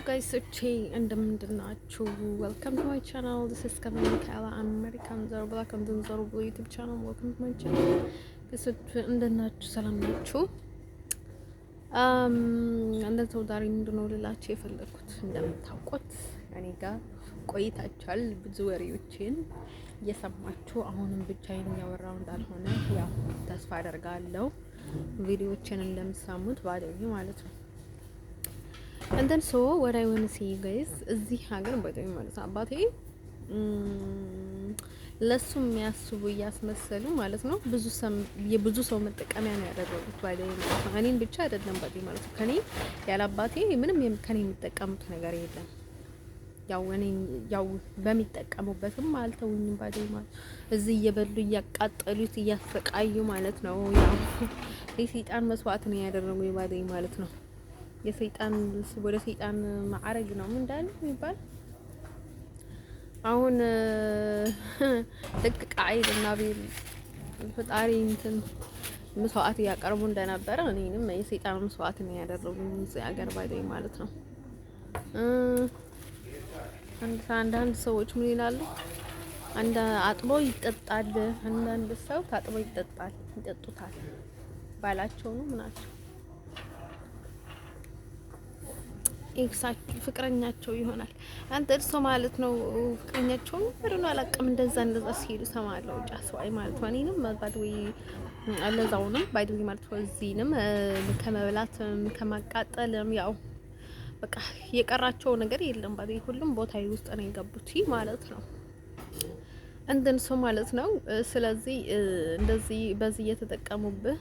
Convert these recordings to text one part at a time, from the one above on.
ጋይሶቼ እንደምንድናችሁ? ዌልካም ቱ ማይ ቻናል ዲስ ኢዝ ከቨን ሚካኤላ አሜሪካን ዘር ብላክ ኤንድ ዘር ብሉ ዩቲዩብ ቻናል ዌልካም ቱ ማይ ቻናል ጋይሶቼ እንደናችሁ ሰላም ናችሁ? እንደው ዛሬ ምንድነው ልላችሁ የፈለኩት እንደምታውቁት እኔ ጋር ቆይታችኋል። ብዙ ወሬዎችን እየሰማችሁ አሁንም ብቻዬን እያወራሁ እንዳልሆነ ያው ተስፋ አደርጋለሁ። ቪዲዮዎችን እንደምትሰሙት ባለኝ ማለት ነው። And then so what I want to see you guys እዚህ ሀገር በጣም ማለት ነው አባቴ ለሱ የሚያስቡ እያስመሰሉ ማለት ነው የብዙ ሰው መጠቀሚያ ነው ያደረጉት ባይደው ማለት ነው። እኔን ብቻ አይደለም ባይደው ማለት ነው። ከኔ ያለ አባቴ ምንም ከኔ የሚጠቀሙት ነገር የለም። ያው በሚጠቀሙበትም አልተውኝም ባይደው ማለት እዚህ እየበሉ እያቃጠሉት እያሰቃዩ ማለት ነው። ያው የሰይጣን መስዋዕት ነው ያደረጉ ባይደው ማለት ነው። የሰይጣን ወደ ሰይጣን ማዕረግ ነው እንዳል የሚባል አሁን ልክ ቃይል እና ቤል ፈጣሪ እንትን መስዋዕት ያቀርቡ እንደነበረ እኔንም የሰይጣን መስዋዕት ነው ያደረጉኝ እዚህ ሀገር ባይደይ ማለት ነው። አንዳንድ ሰዎች ምን ይላሉ? አንድ አጥቦ ይጠጣል፣ አንዳንድ ሰው ታጥቦ ይጠጡታል ባላቸው ነው ምናቸው ኤክሳክት ፍቅረኛቸው ይሆናል። አንተ እርሶ ማለት ነው ፍቅረኛቸው ነው አላውቅም። እንደዛ ሲሉ ሰማለው ጫስዋይ ማለት ነው። እኔንም ባድዌ አለዛውንም ባድዌ ማለት ነው። እዚህንም ከመብላትም ከማቃጠልም ያው በቃ የቀራቸው ነገር የለም። ባድዌ ሁሉም ቦታ ውስጥ ነው የገቡት ማለት ነው። እንደን ሰው ማለት ነው። ስለዚህ እንደዚህ በዚህ እየተጠቀሙብህ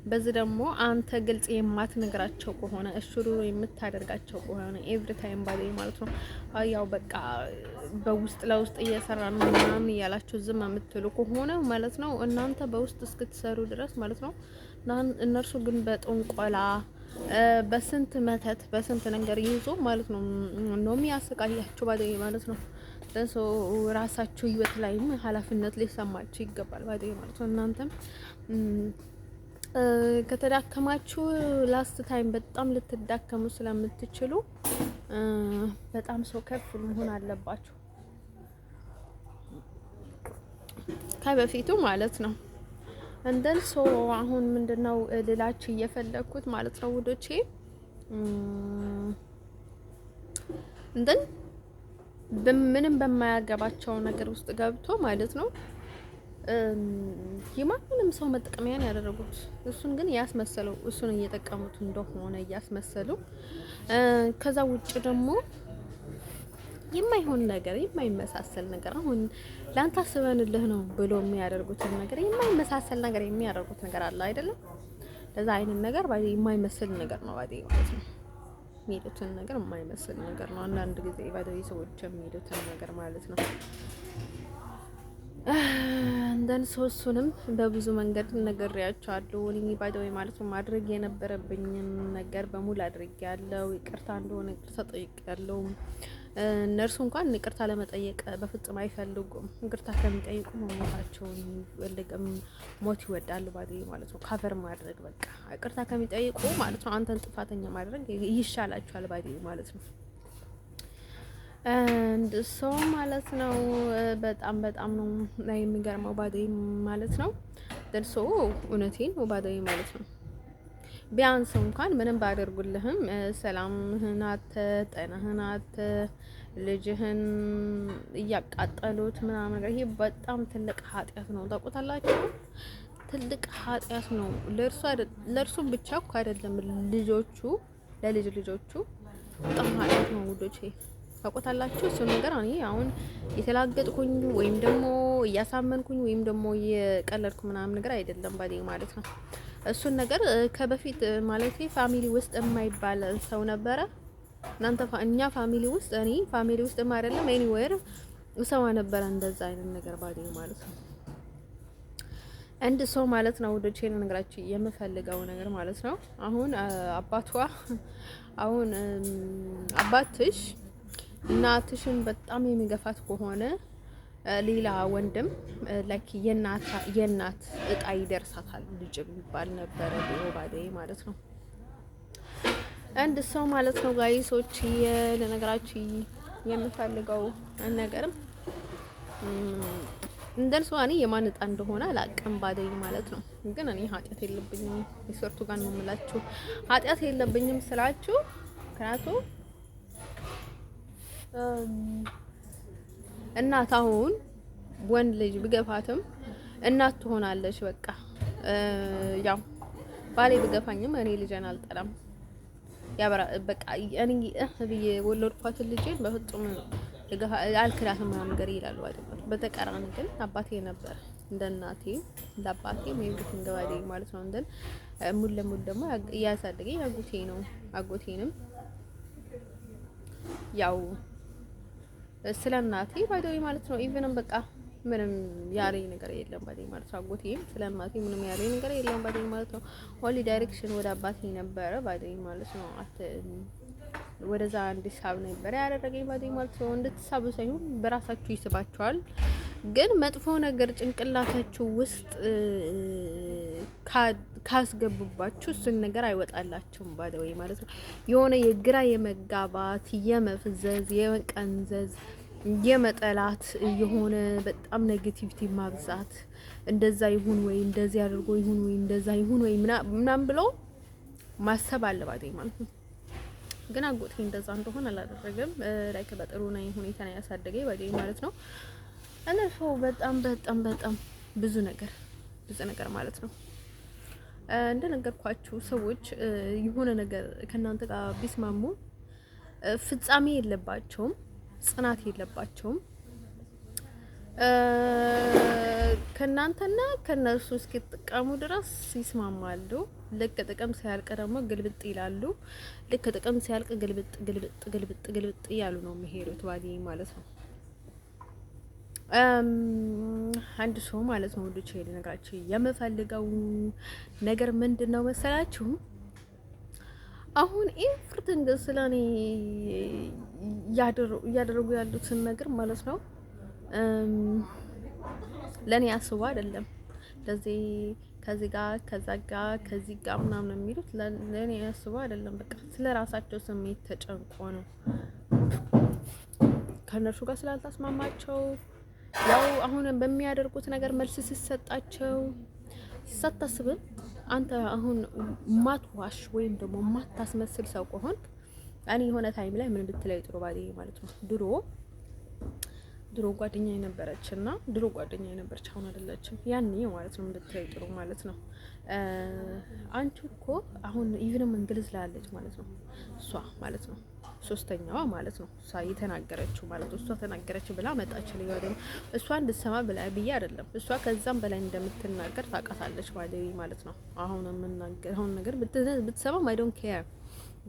በዚህ ደግሞ አንተ ግልጽ የማትነግራቸው ከሆነ እሽሩ የምታደርጋቸው ከሆነ ኤቭሪ ታይም ባይ ማለት ነው ያው በቃ በውስጥ ለውስጥ እየሰራን ምናምን እያላችሁ ዝም የምትሉ ከሆነ ማለት ነው እናንተ በውስጥ እስክትሰሩ ድረስ ማለት ነው እነርሱ ግን በጥንቆላ በስንት መተት በስንት ነገር ይዞ ማለት ነው የሚያሰቃያችሁ ባይ ማለት ነው። ለሶ ራሳችሁ ህይወት ላይም ኃላፊነት ሊሰማችሁ ይገባል ባይ ማለት ነው። እናንተም ከተዳከማችሁ ላስት ታይም በጣም ልትዳከሙ ስለምትችሉ በጣም ሰው ከፍ መሆን አለባችሁ ከበፊቱ ማለት ነው። እንደን ሶ አሁን ምንድነው ልላችሁ እየፈለኩት ማለት ነው ውዶቼ እንደን ምንም በማያገባቸው ነገር ውስጥ ገብቶ ማለት ነው የማንንም ሰው መጠቀሚያን ያደረጉት እሱን ግን ያስመሰለው እሱን እየተጠቀሙት እንደሆነ ያስመሰሉ ከዛ ውጭ ደግሞ የማይሆን ነገር የማይመሳሰል ነገር አሁን ላንተ አስበንልህ ነው ብሎ የሚያደርጉት ነገር የማይመሳሰል ነገር የሚያደርጉት ነገር አለ አይደለም። ለዛ አይነት ነገር ባይ የማይመስል ነገር ነው ባይ ማለት ነው። የሚሉትን ነገር የማይመስል ነገር ነው። አንዳንድ ጊዜ ባይ ሰዎች የሚሉትን ነገር ማለት ነው። እንደን ሶስቱንም በብዙ መንገድ ነግሬያቸዋለሁ። እኔ ባይደው ማለት ነው ማድረግ የነበረብኝን ነገር በሙሉ አድርጌያለሁ። ይቅርታ እንደሆነ ይቅርታ ጠይቄያለሁ። እነርሱ እንኳን ይቅርታ ለመጠየቅ በፍጹም አይፈልጉም። ይቅርታ ከሚጠይቁ ሞታቸውን ወልቀም ሞት ይወዳሉ ባይደው ማለት ነው። ካቨር ማድረግ በቃ ይቅርታ ከሚጠይቁ ማለት ነው አንተን ጥፋተኛ ማድረግ ይሻላችኋል ባይደው ማለት ነው። አንድ ሰው ማለት ነው በጣም ነው የሚገርመው ባዶይ ማለት ነው። ደርሶ እውነቴን ባዶይ ማለት ነው ቢያንስ እንኳን ምንም ባደርጉልህም ሰላምህን ጤናህን ልጅህን እያቃጠሉት ምናምን ነገር ይሄ በጣም ትልቅ ኃጢያት ነው። ታውቁታላችሁ? ትልቅ ኃጢያት ነው። ለእርሱ ብቻ እኮ አይደለም ለልጅ ልጆቹ በጣም ኃጢያት ነው ውዶቼ። ታውቁታላችሁ? እሱ ነገር እኔ አሁን የተላገጥኩኝ ወይም ደግሞ እያሳመንኩኝ ወይም ደግሞ የቀለድኩ ምናምን ነገር አይደለም ባይ ማለት ነው። እሱን ነገር ከበፊት ማለት ፋሚሊ ውስጥ የማይባል ሰው ነበረ። እኛ ፋሚሊ ውስጥ እኔ ፋሚሊ ውስጥ አይደለም ኤኒዌር ሰው ነበረ እንደዛ አይነት ነገር ባይ ማለት ነው። አንድ ሰው ማለት ነው ወደ ቼን ነገራችሁ የምፈልገው ነገር ማለት ነው አሁን አባትሽ እናትሽን በጣም የሚገፋት ከሆነ ሌላ ወንድም ላይክ የናት እጣ ይደርሳታል ልጅ የሚባል ነበረ ባይ ማለት ነው። አንድ ሰው ማለት ነው ጋይሶች ለነገራችሁ የምፈልገው ነገርም እንደርሱ እኔ የማን ዕጣ እንደሆነ አላውቅም ባደይ ማለት ነው። ግን እኔ ኃጢአት የለብኝም የሰርቱ ጋር ነው የምላችሁ። ኃጢአት የለብኝም ስላችሁ ምክንያቱም እናት አሁን ወንድ ልጅ ብገፋትም እናት ትሆናለች። በቃ ያው ባሌ ብገፋኝም እኔ ልጄን አልጠላም። ያበራ በቃ እኔ ብዬ ወለድኳትን ልጄን በፍጹም አልክዳትም ምናምን ነገር ይላሉ አይደል? በተቃራኒ ግን አባቴ ነበር እንደ እናቴ እንደ አባቴ የሚወዱት እንገባዴ ማለት ነው። እንደን ሙሉ ለሙሉ ደግሞ እያሳደገኝ አጎቴ ነው። አጎቴንም ያው ስለ እናቴ ባይደው ማለት ነው። ኢቭንም በቃ ምንም ያለኝ ነገር የለም ባይደው ማለት ነው። አጎቴም ስለ እናቴ ምንም ያለኝ ነገር የለም ባይደው ማለት ነው። ኦንሊ ዳይሬክሽን ወደ አባቴ ነበረ ባይደው ማለት ነው። ወደዛ እንድሳብ ነበር ያደረገኝ ባይደው ማለት ነው። እንድትሳቡ ሳይሆን በራሳችሁ ይስባችኋል። ግን መጥፎ ነገር ጭንቅላታችሁ ውስጥ ካስገቡባችሁ እሱን ነገር አይወጣላችሁም ባይደው ማለት ነው። የሆነ የግራ የመጋባት የመፍዘዝ የመቀንዘዝ የመጠላት የሆነ በጣም ኔጌቲቪቲ ማብዛት እንደዛ ይሁን ወይ እንደዚህ አድርጎ ይሁን ወይ እንደዛ ይሁን ወይ ምናምን ብለው ማሰብ አለ ባይደው ማለት ነው። ግን አጎቴ እንደዛ እንደሆነ አላደረገም። ላይክ በጥሩ ነው ሁኔታ ነው ያሳደገኝ ባይደው ማለት ነው። እነሱ በጣም በጣም በጣም ብዙ ነገር ማለት ነው። እንደነገርኳችሁ ሰዎች የሆነ ነገር ከናንተ ጋር ቢስማሙ ፍጻሜ የለባቸውም፣ ጽናት የለባቸውም። ከናንተና ከነሱ እስኪጠቀሙ ድረስ ይስማማሉ። ልክ ጥቅም ሲያልቅ ደግሞ ግልብጥ ይላሉ። ልክ ጥቅም ሲያልቅ ግልብጥ እያሉ ነው የሚሄዱት ባዲ ማለት ነው። አንድ ሰው ማለት ነው ወንዶች ሄደ ነገራችሁ የምፈልገው ነገር ምንድነው መሰላችሁ? አሁን ኤቭሪቲንግ ስለኔ እያደረጉ ያሉትን ነገር ማለት ነው ለኔ አስቡ አይደለም። ለዚህ ከዚህ ጋር ከዚህ ጋር ምናምን የሚሉት ለኔ አስቡ አይደለም። በቃ ስለ ራሳቸው ስሜት ተጨንቆ ነው ከነሱ ጋር ስላልተስማማቸው ያው አሁን በሚያደርጉት ነገር መልስ ሲሰጣቸው ሳታስብ አንተ አሁን ማትዋሽ ወይም ደግሞ ማታስመስል ሰው ከሆንክ እኔ የሆነ ታይም ላይ ምን ብትለይ ጥሩ ባዴ ማለት ነው። ድሮ ጓደኛዬ ነበረችና አሁን አይደለችም። ያኔ ማለት ነው ብትለይ ጥሩ ማለት ነው። አንቺ እኮ አሁን ኢቭንም እንግሊዝ ላለች ማለት ነው እሷ ማለት ነው ሶስተኛዋ ማለት ነው እሷ የተናገረችው ማለት ነው። እሷ ተናገረችው ብላ መጣችልኝ ወደም እሷ እንድትሰማ ብላ ብዬ አይደለም። እሷ ከዛም በላይ እንደምትናገር ታውቃታለች ማለት ነው። አሁን ነገር ብትሰማም አይ ዶንት ኬር።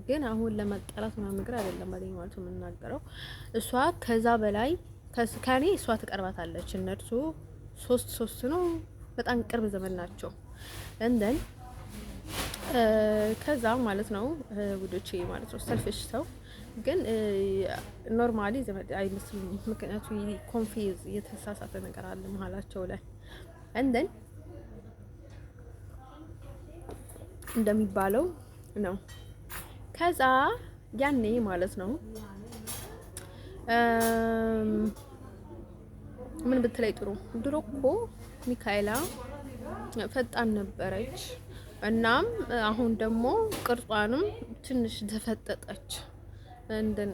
ግን አሁን ለመጣላት ምናምን ነገር አይደለም ማለት ነው የምናገረው። እሷ ከዛ በላይ ከኔ እሷ ትቀርባታለች። እነርሱ ሶስት ነው በጣም ቅርብ ዘመን ናቸው። እንደን ከዛ ማለት ነው ውዶቼ ማለት ነው ሰልፊሽ ሰው ግን ኖርማሊ ዘመድ አይመስልም። ምክንያቱም ኮንፊዝ የተሳሳተ ነገር አለ መሀላቸው ላይ እንደን እንደሚባለው ነው። ከዛ ያኔ ማለት ነው ምን ብትለይ ጥሩ ድሮ እኮ ሚካኤላ ፈጣን ነበረች። እናም አሁን ደግሞ ቅርጿንም ትንሽ ተፈጠጠች። እንደን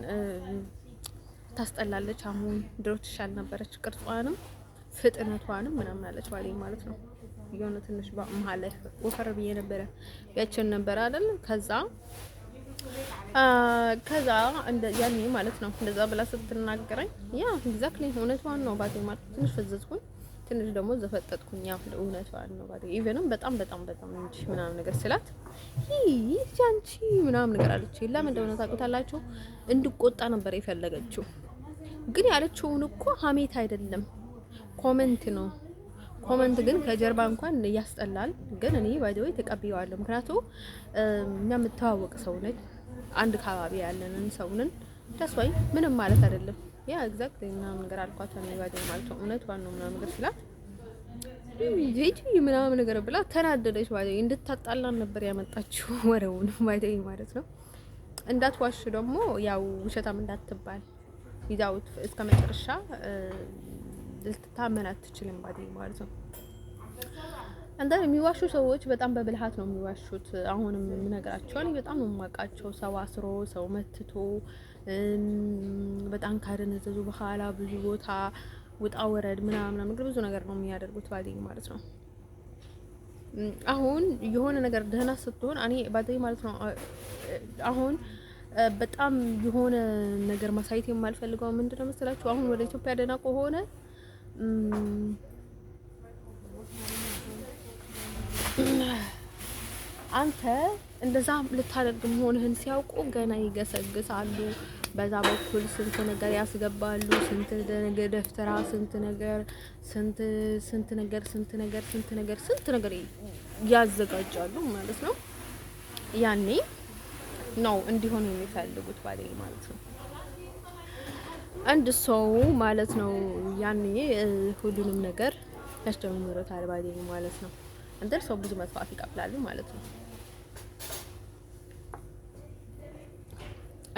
ታስጠላለች። አሁን ድሮ ትሻል ነበረች። ቅርጿንም ፍጥነቷንም ምናምን አለች ማለት ነው። የሆነ ትንሽ መሀል ላይ ወፈር ብዬ ነበረ ያችን ነበር አይደል? ከዛ ያኔ ማለት ነው እንደዛ ብላ ስትናገረኝ ያ ኤግዛክትሊ እውነቷን ነው ባቴ ማለት ትንሽ ፈዘዝኩኝ፣ ትንሽ ደግሞ ዘፈጠጥኩኝ። ያ እውነቷን ነው ባቴ ኢቭንም በጣም እንጂ ምናምን ነገር ስላት አንቺ ምናምን ነገር አለች። ለምን እንደሆነ ታውቁታላችሁ? እንድቆጣ ነበር የፈለገችው። ግን ያለችውን እኮ ሀሜት አይደለም ኮመንት ነው። ኮመንት ግን ከጀርባ እንኳን ያስጠላል። ግን እኔ ባይዘው ተቀብየዋለሁ። ምክንያቱም እኛ የምተዋወቅ ሰው ነኝ፣ አንድ አካባቢ ያለንን ሰውንን ተስዋይ ምንም ማለት አይደለም። ያ ኤግዛክትሊ ምናምን ነገር አልኳት ነው ባይዘው ማለት ነው። እውነቷን ነው ምናምን ነገር ስላት ጂጂ ምናምን ነገር ብላ ተናደደች። ባይዘው እንድታጣላን ነበር ያመጣችው ወሬውን ባይዘው ማለት ነው። እንዳትዋሽ ደግሞ ያው ውሸታም እንዳትባል ዊዛውት እስከ መጨረሻ ልትታመን አትችልም ባዴ ማለት ነው። አንተ የሚዋሹ ሰዎች በጣም በብልሃት ነው የሚዋሹት። አሁንም ነገራቸው እኔ በጣም ነው የማውቃቸው። ሰው አስሮ ሰው መትቶ በጣም ካደነዘዙ በኋላ ብዙ ቦታ ውጣ ወረድ ምናምን ብዙ ነገር ነው የሚያደርጉት ባዴ ማለት ነው። አሁን የሆነ ነገር ደህና ስትሆን እኔ ባዴ ማለት ነው አሁን በጣም የሆነ ነገር ማሳየት የማልፈልገው ምንድነው መሰላችሁ? አሁን ወደ ኢትዮጵያ ደህና ከሆነ አንተ እንደዛ ልታደርግ መሆንህን ሲያውቁ ገና ይገሰግሳሉ። በዛ በኩል ስንት ነገር ያስገባሉ። ስንት ነገር ደፍተራ፣ ስንት ነገር ያዘጋጃሉ ማለት ነው። ያኔ ነው እንዲሆን የሚፈልጉት ባዴ ማለት ነው። አንድ ሰው ማለት ነው ያኔ ሁሉንም ነገር ያስጀምሩታል ባዴ ማለት ነው። እንደ ሰው ብዙ መስዋዕት ይከፍላሉ ማለት ነው።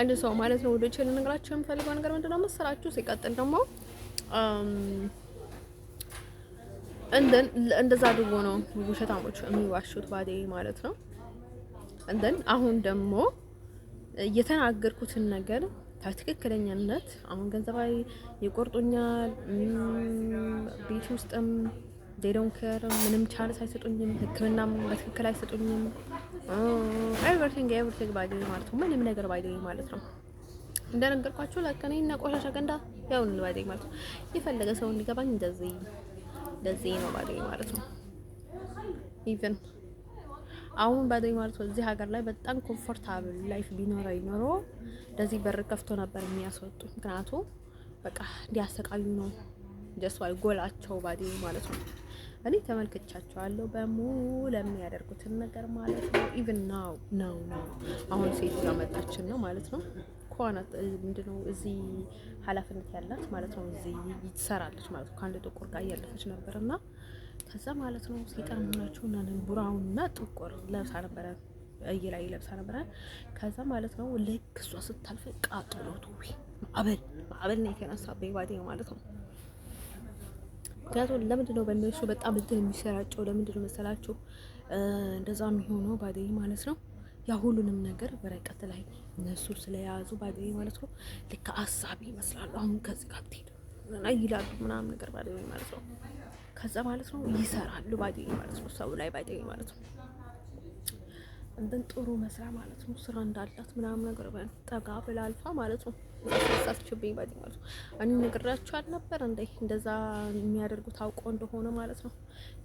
አንድ ሰው ማለት ነው ወደች ልነግራችሁ የምፈልገው ነገር ምንድነው መሰላችሁ? ሲቀጥል ደግሞ እንደዛ አድርጎ ነው ውሸታሞች የሚዋሹት ባዴ ማለት ነው። አሁን ደግሞ የተናገርኩትን ነገር ትክክለኛነት አሁን ገንዘባዊ ይቆርጡኛል። ቤት ውስጥም ዴዶን ኬር ምንም ቻንስ አይሰጡኝም። ሕክምናም በትክክል አይሰጡኝም። ኤቭሪቲንግ ባይ ማለት ነው። ምንም ነገር ባይ ማለት ነው። እንደነገርኳችሁ ለከኔና ቆሻሻ ገንዳ ያው ነው ባይ ማለት ነው። የፈለገ ሰው እንዲገባኝ እንደዚህ ነው ባይ ማለት ነው። ኢቭን አሁን ባይ ማለት ነው እዚህ ሀገር ላይ በጣም ኮምፎርታብል ላይፍ ቢኖረኝ ኖሮ እንደዚህ በር ከፍቶ ነበር የሚያስወጡ። ምክንያቱም በቃ እንዲያሰቃዩ ነው ጀስዋይ ጎላቸው ባይ ማለት ነው። እኔ ተመልክቻቸዋለሁ በሙሉ የሚያደርጉትን ነገር ማለት ነው። ኢቭን ናው አሁን ሴት ያመጣችን ነው ማለት ነው። ኳናት ምንድነው እዚህ ኃላፊነት ያላት ማለት ነው። እዚህ ይሰራለች ማለት ነው። ከአንድ ጥቁር ጋር እያለፈች ነበርና ከዛ ማለት ነው ሴጣን ሆናችሁ እና ብራውንና ጥቁር ለብሳ ነበረ ላይ ለብሳ ነበረ። ከዛ ማለት ነው ልክ እሷ ስታልፍ ቃጠሎቱ ማዕበል ነው የተነሳብኝ ባዴ ማለት ነው። ምክንያቱም ለምንድን ነው በእነሱ በጣም እንትን የሚሰራጨው? ለምንድን ነው መሰላችሁ እንደዛ የሚሆነው ባዴ ማለት ነው። ያ ሁሉንም ነገር በረቀት ላይ እነሱ ስለያዙ ባዴ ማለት ነው። ልክ አሳቢ ይመስላሉ። አሁን ከዚህ ጋር ትሄዱ ይላሉ ምናምን ነገር ባዴ ማለት ነው። ከዛ ማለት ነው ይሰራሉ ባዴ ማለት ነው። ሰው ላይ ባዴ ማለት ነው። ጥሩ መስራ ማለት ነው። ስራ እንዳላት ምናምን ነገር ጠጋ ብላ አልፋ ማለት ነው። ሳስችብኝ ባዲ ማለት ነው። እኔ ነግራችሁ አልነበር እንዴ እንደዛ የሚያደርጉት አውቆ እንደሆነ ማለት ነው።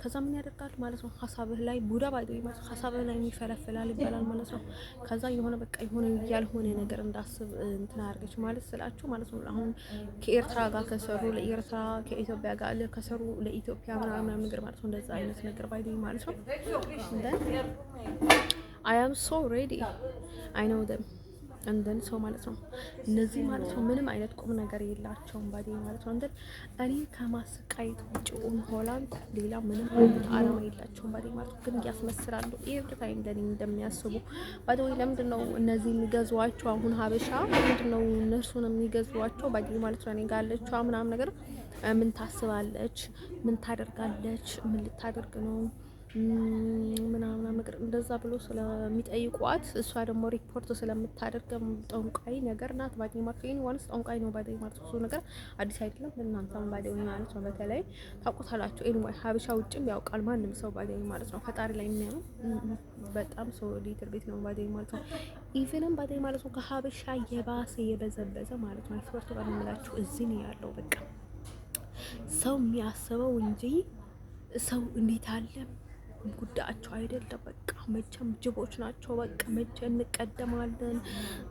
ከዛ ምን ያደርጋል ማለት ነው ሀሳብህ ላይ ቡዳ ባዲ ማለት ነው። ሀሳብህ ላይ የሚፈለፍላል ይባላል ማለት ነው። ከዛ የሆነ በቃ የሆነ ያልሆነ ነገር እንዳስብ እንትን አድርገች ማለት ስላችሁ ማለት ነው። አሁን ከኤርትራ ጋር ከሰሩ ለኤርትራ፣ ከኢትዮጵያ ጋር ከሰሩ ለኢትዮጵያ ምናምን ነገር ማለት ነው። እንደዛ አይነት ነገር ባዲ ማለት ነው። I am so ready. I know them. እንደን ሰው ማለት ነው እነዚህ ማለት ነው ምንም አይነት ቁም ነገር የላቸውም ባዲ ማለት ነው። እኔ ከማስቃየት ውጭ ሆላንድ ሌላ ምንም አይነት አላማ የላቸውም ባዲ ማለት ነው። ግን ያስመስላሉ ኤቭሪ ታይም ለኔ እንደሚያስቡ ባዲ ወይ ለምንድን ነው እነዚህ የሚገዟቸው? አሁን ሀበሻ ለምንድን ነው እነሱን የሚገዟቸው ባዲ ማለት ነው። እኔ ጋር አለችው ምናምን ነገር ምን ታስባለች? ምን ታደርጋለች? ምን ልታደርግ ነው ምናምን ነገር እንደዛ ብሎ ስለሚጠይቋት እሷ ደግሞ ሪፖርት ስለምታደርግ ጠንቋይ ነገር ናት ባዲ ማርኬን ዋንስ ጠንቋይ ነው ባዲ ማለት ነው። ነገር አዲስ አይደለም ለእናንተም ባዲ ማለት ነው። በተለይ ታውቁታላችሁ። ኤኒዌይ ሀበሻ ውጭም ያውቃል ማንም ሰው ባዲ ማለት ነው። ፈጣሪ ላይ የሚያምኑ በጣም ሰው ሊትር ቤት ነው ባዲ ማለት ነው። ኢቭንም ባዲ ማለት ነው ከሀበሻ የባሰ የበዘበዘ ማለት ነው። አይስወርቱ ጋር የምላችሁ እዚህ ነው ያለው። በቃ ሰው የሚያስበው እንጂ ሰው እንዴት አለ ጉዳያቸው አይደለም። በቃ መቼም ጅቦች ናቸው። በቃ መቼ እንቀደማለን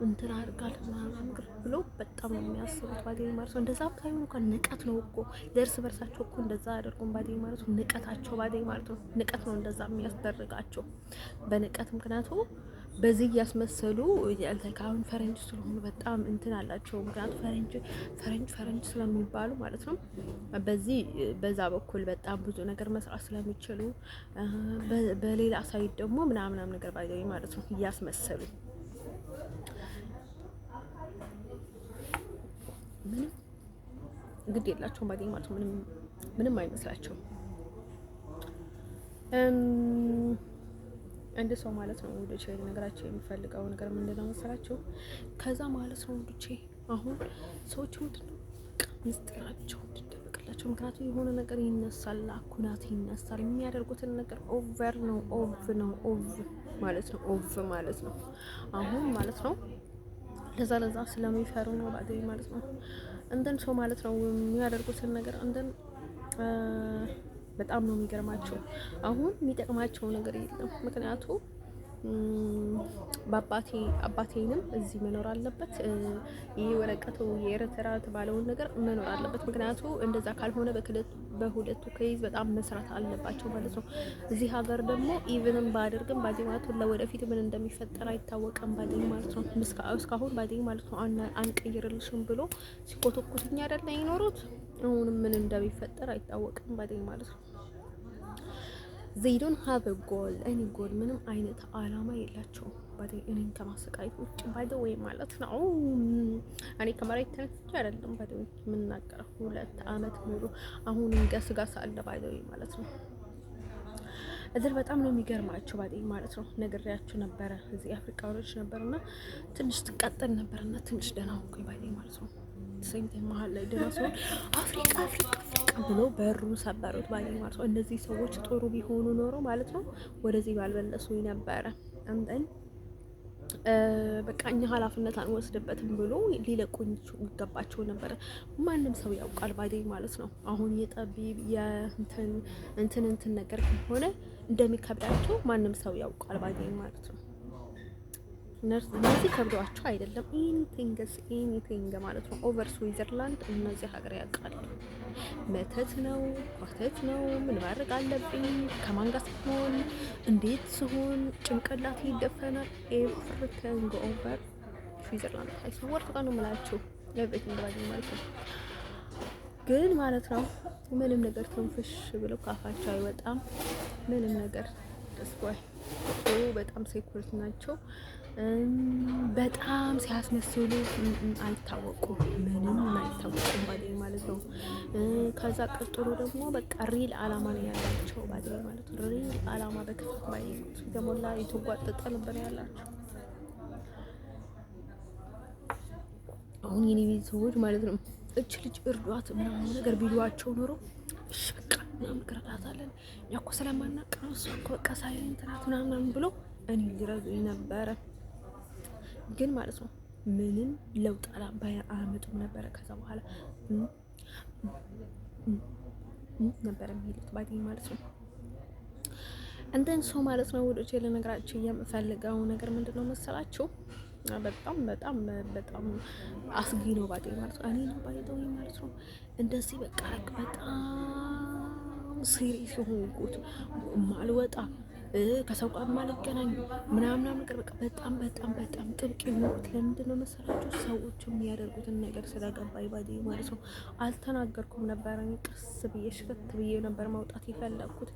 እንትን አድርጋለን ምናምን ብሎ በጣም ነው የሚያስቡት ባዲ ማለት ነው። እንደዛ ብታዩ እንኳን ንቀት ነው እኮ ለእርስ በርሳቸው እኮ እንደዛ አያደርጉም ባዲ ማለት ነው። ንቀታቸው ባዲ ማለት ነው። ንቀት ነው እንደዛ የሚያስደርጋቸው በንቀት ምክንያቱ በዚህ እያስመሰሉ አሁን ፈረንጅ ስለሆኑ በጣም እንትን አላቸው። ምክንያቱም ፈረንጅ ስለሚባሉ ማለት ነው። በዛ በኩል በጣም ብዙ ነገር መስራት ስለሚችሉ በሌላ ሳይድ ደግሞ ምናምን ነገር ባይዘይ ማለት ነው እያስመሰሉ ግድ የላቸውም ባዴ ማለት ነው። ምንም አይመስላቸውም። እንደ ሰው ማለት ነው ወንዶቼ ነገራቸው የሚፈልገው ነገር ምንድነው መሰላችሁ? ከዛ ማለት ነው ወንዶቼ አሁን ሰዎች ምንድነው ምስጢራቸው እንዲደበቅላቸው። ምክንያቱም የሆነ ነገር ይነሳል፣ አኩናት ይነሳል። የሚያደርጉትን ነገር ኦቨር ነው ኦቭ ማለት ነው ኦቭ ማለት ነው። አሁን ማለት ነው ለዛ ስለሚፈሩ ነው ባዴ ማለት ነው። እንደን ሰው ማለት ነው የሚያደርጉትን ነገር እንደን በጣም ነው የሚገርማቸው። አሁን የሚጠቅማቸው ነገር የለም። ምክንያቱ አባቴንም እዚህ መኖር አለበት፣ ይህ ወረቀቱ የኤርትራ የተባለውን ነገር መኖር አለበት። ምክንያቱ እንደዛ ካልሆነ በሁለቱ ከይዝ በጣም መስራት አለባቸው ማለት ነው። እዚህ ሀገር ደግሞ ኢቭንም ባደርግም ባዴ ማለት ነው ለወደፊት ምን እንደሚፈጠር አይታወቅም ባዴ ማለት ነው። እስካሁን ባዴ ማለት ነው አንቀይርልሽም ብሎ ሲኮተኩትኝ አይደለ ይኖሩት። አሁንም ምን እንደሚፈጠር አይታወቅም ባዴ ማለት ነው። they don't have a goal any goal ምንም አይነት አላማ የላቸውም ባዴ እኔን ከማሰቃየት ውጭ ባይ ዘ ወይ ማለት ነው። እኔ ከመሬት ተነስቼ አይደለም ባይ ዘ ወይ የምናገረው 2 አመት ሙሉ አሁንም ገስጋስ አለ ባይ ዘ ወይ ማለት ነው። እዚህ በጣም ነው የሚገርማቸው ባዴ ማለት ነው። ነግሬያችሁ ነበረ እዚህ አፍሪካኖች ነበርና ትንሽ ትቀጥል ነበርና ትንሽ ደህና ሆንኩኝ ባዴ ማለት ነው። ሴንት መሀል ላይ ደህና ሲሆን አፍሪካ ብሎ በሩን ሰበሩት ባይ ማለት ነው። እነዚህ ሰዎች ጥሩ ቢሆኑ ኖሮ ማለት ነው ወደዚህ ባልበለሱ ነበረ። አንተን በቃ እኛ ኃላፊነት አንወስድበትም ብሎ ሊለቁኝ ይገባቸው ነበረ። ማንም ሰው ያውቃል ባይ ማለት ነው። አሁን የጠቢብ የእንትን ነገር ከሆነ እንደሚከብዳቸው ማንም ሰው ያውቃል ባይ ማለት ነው። እነዚህ ከብዷቸው አይደለም ኤኒቲንግ ማለት ነው። ኦቨር ስዊዘርላንድ እነዚህ ሀገር ያውቃሉ። መተት ነው ኳተት ነው። ምን ማድረግ አለብኝ? ከማን ጋር ስሆን እንዴት ስሆን ጭንቅላት ይደፈናል። ኤቭሪቲንግ ኦቨር ስዊዘርላንድ አይሰወር ነው የምላችሁ ኤቭሪቲንግ ማለት ነው። ግን ማለት ነው ምንም ነገር ትንፍሽ ብለው ካፋቸው አይወጣም። ምንም ነገር ደስኳይ በጣም ሴኩሪቲ ናቸው። በጣም ሲያስመስሉ አይታወቁም። ምንም አይታወቁም ባዴ ማለት ነው። ከዛ ቀጥሎ ደግሞ በቃ ሪል አላማ ነው ያላቸው ባዴ ማለት ነው። ሪል አላማ በከፍ ባይ ደሞላ የተጓጠጠ ነበር ያላቸው። አሁን የኔ ቤተሰቦች ማለት ነው እች ልጅ እርዷት ምናምን ነገር ቢሏቸው ኖሮ እሺ በቃ ምናምን እንረዳታለን እኛ እኮ ስለማናውቅ እሷ እኮ በቃ ሳይለንት ናት ምናምን ብሎ እኔ ሊረዱኝ ነበረ። ግን ማለት ነው ምንም ለውጥ አላመጡም ነበረ። ከዛ በኋላ ነበረ የሚሉት ባይ ማለት ነው። እንደን ሰው ማለት ነው ወዶቼ ለነገራችሁ የምፈልገው ነገር ምንድነው መሰላችሁ? በጣም አስጊ ነው ባይ ማለት ነው። እኔ ነው ባይ ማለት ነው እንደዚህ በቃ በጣም ሲሪየስ የሆንኩት ማልወጣ ከሰው ጋር ማልገናኝ ምናምን ነገር በቃ በጣም ጥብቅ የሆኑት ለምንድን ነው መሰላችሁ? ሰዎች የሚያደርጉትን ነገር ስለገባኝ ባዴ ማለት ነው። አልተናገርኩም ነበር። ቀስ ብዬ ሽፍት ብዬ ነበር ማውጣት የፈለኩት።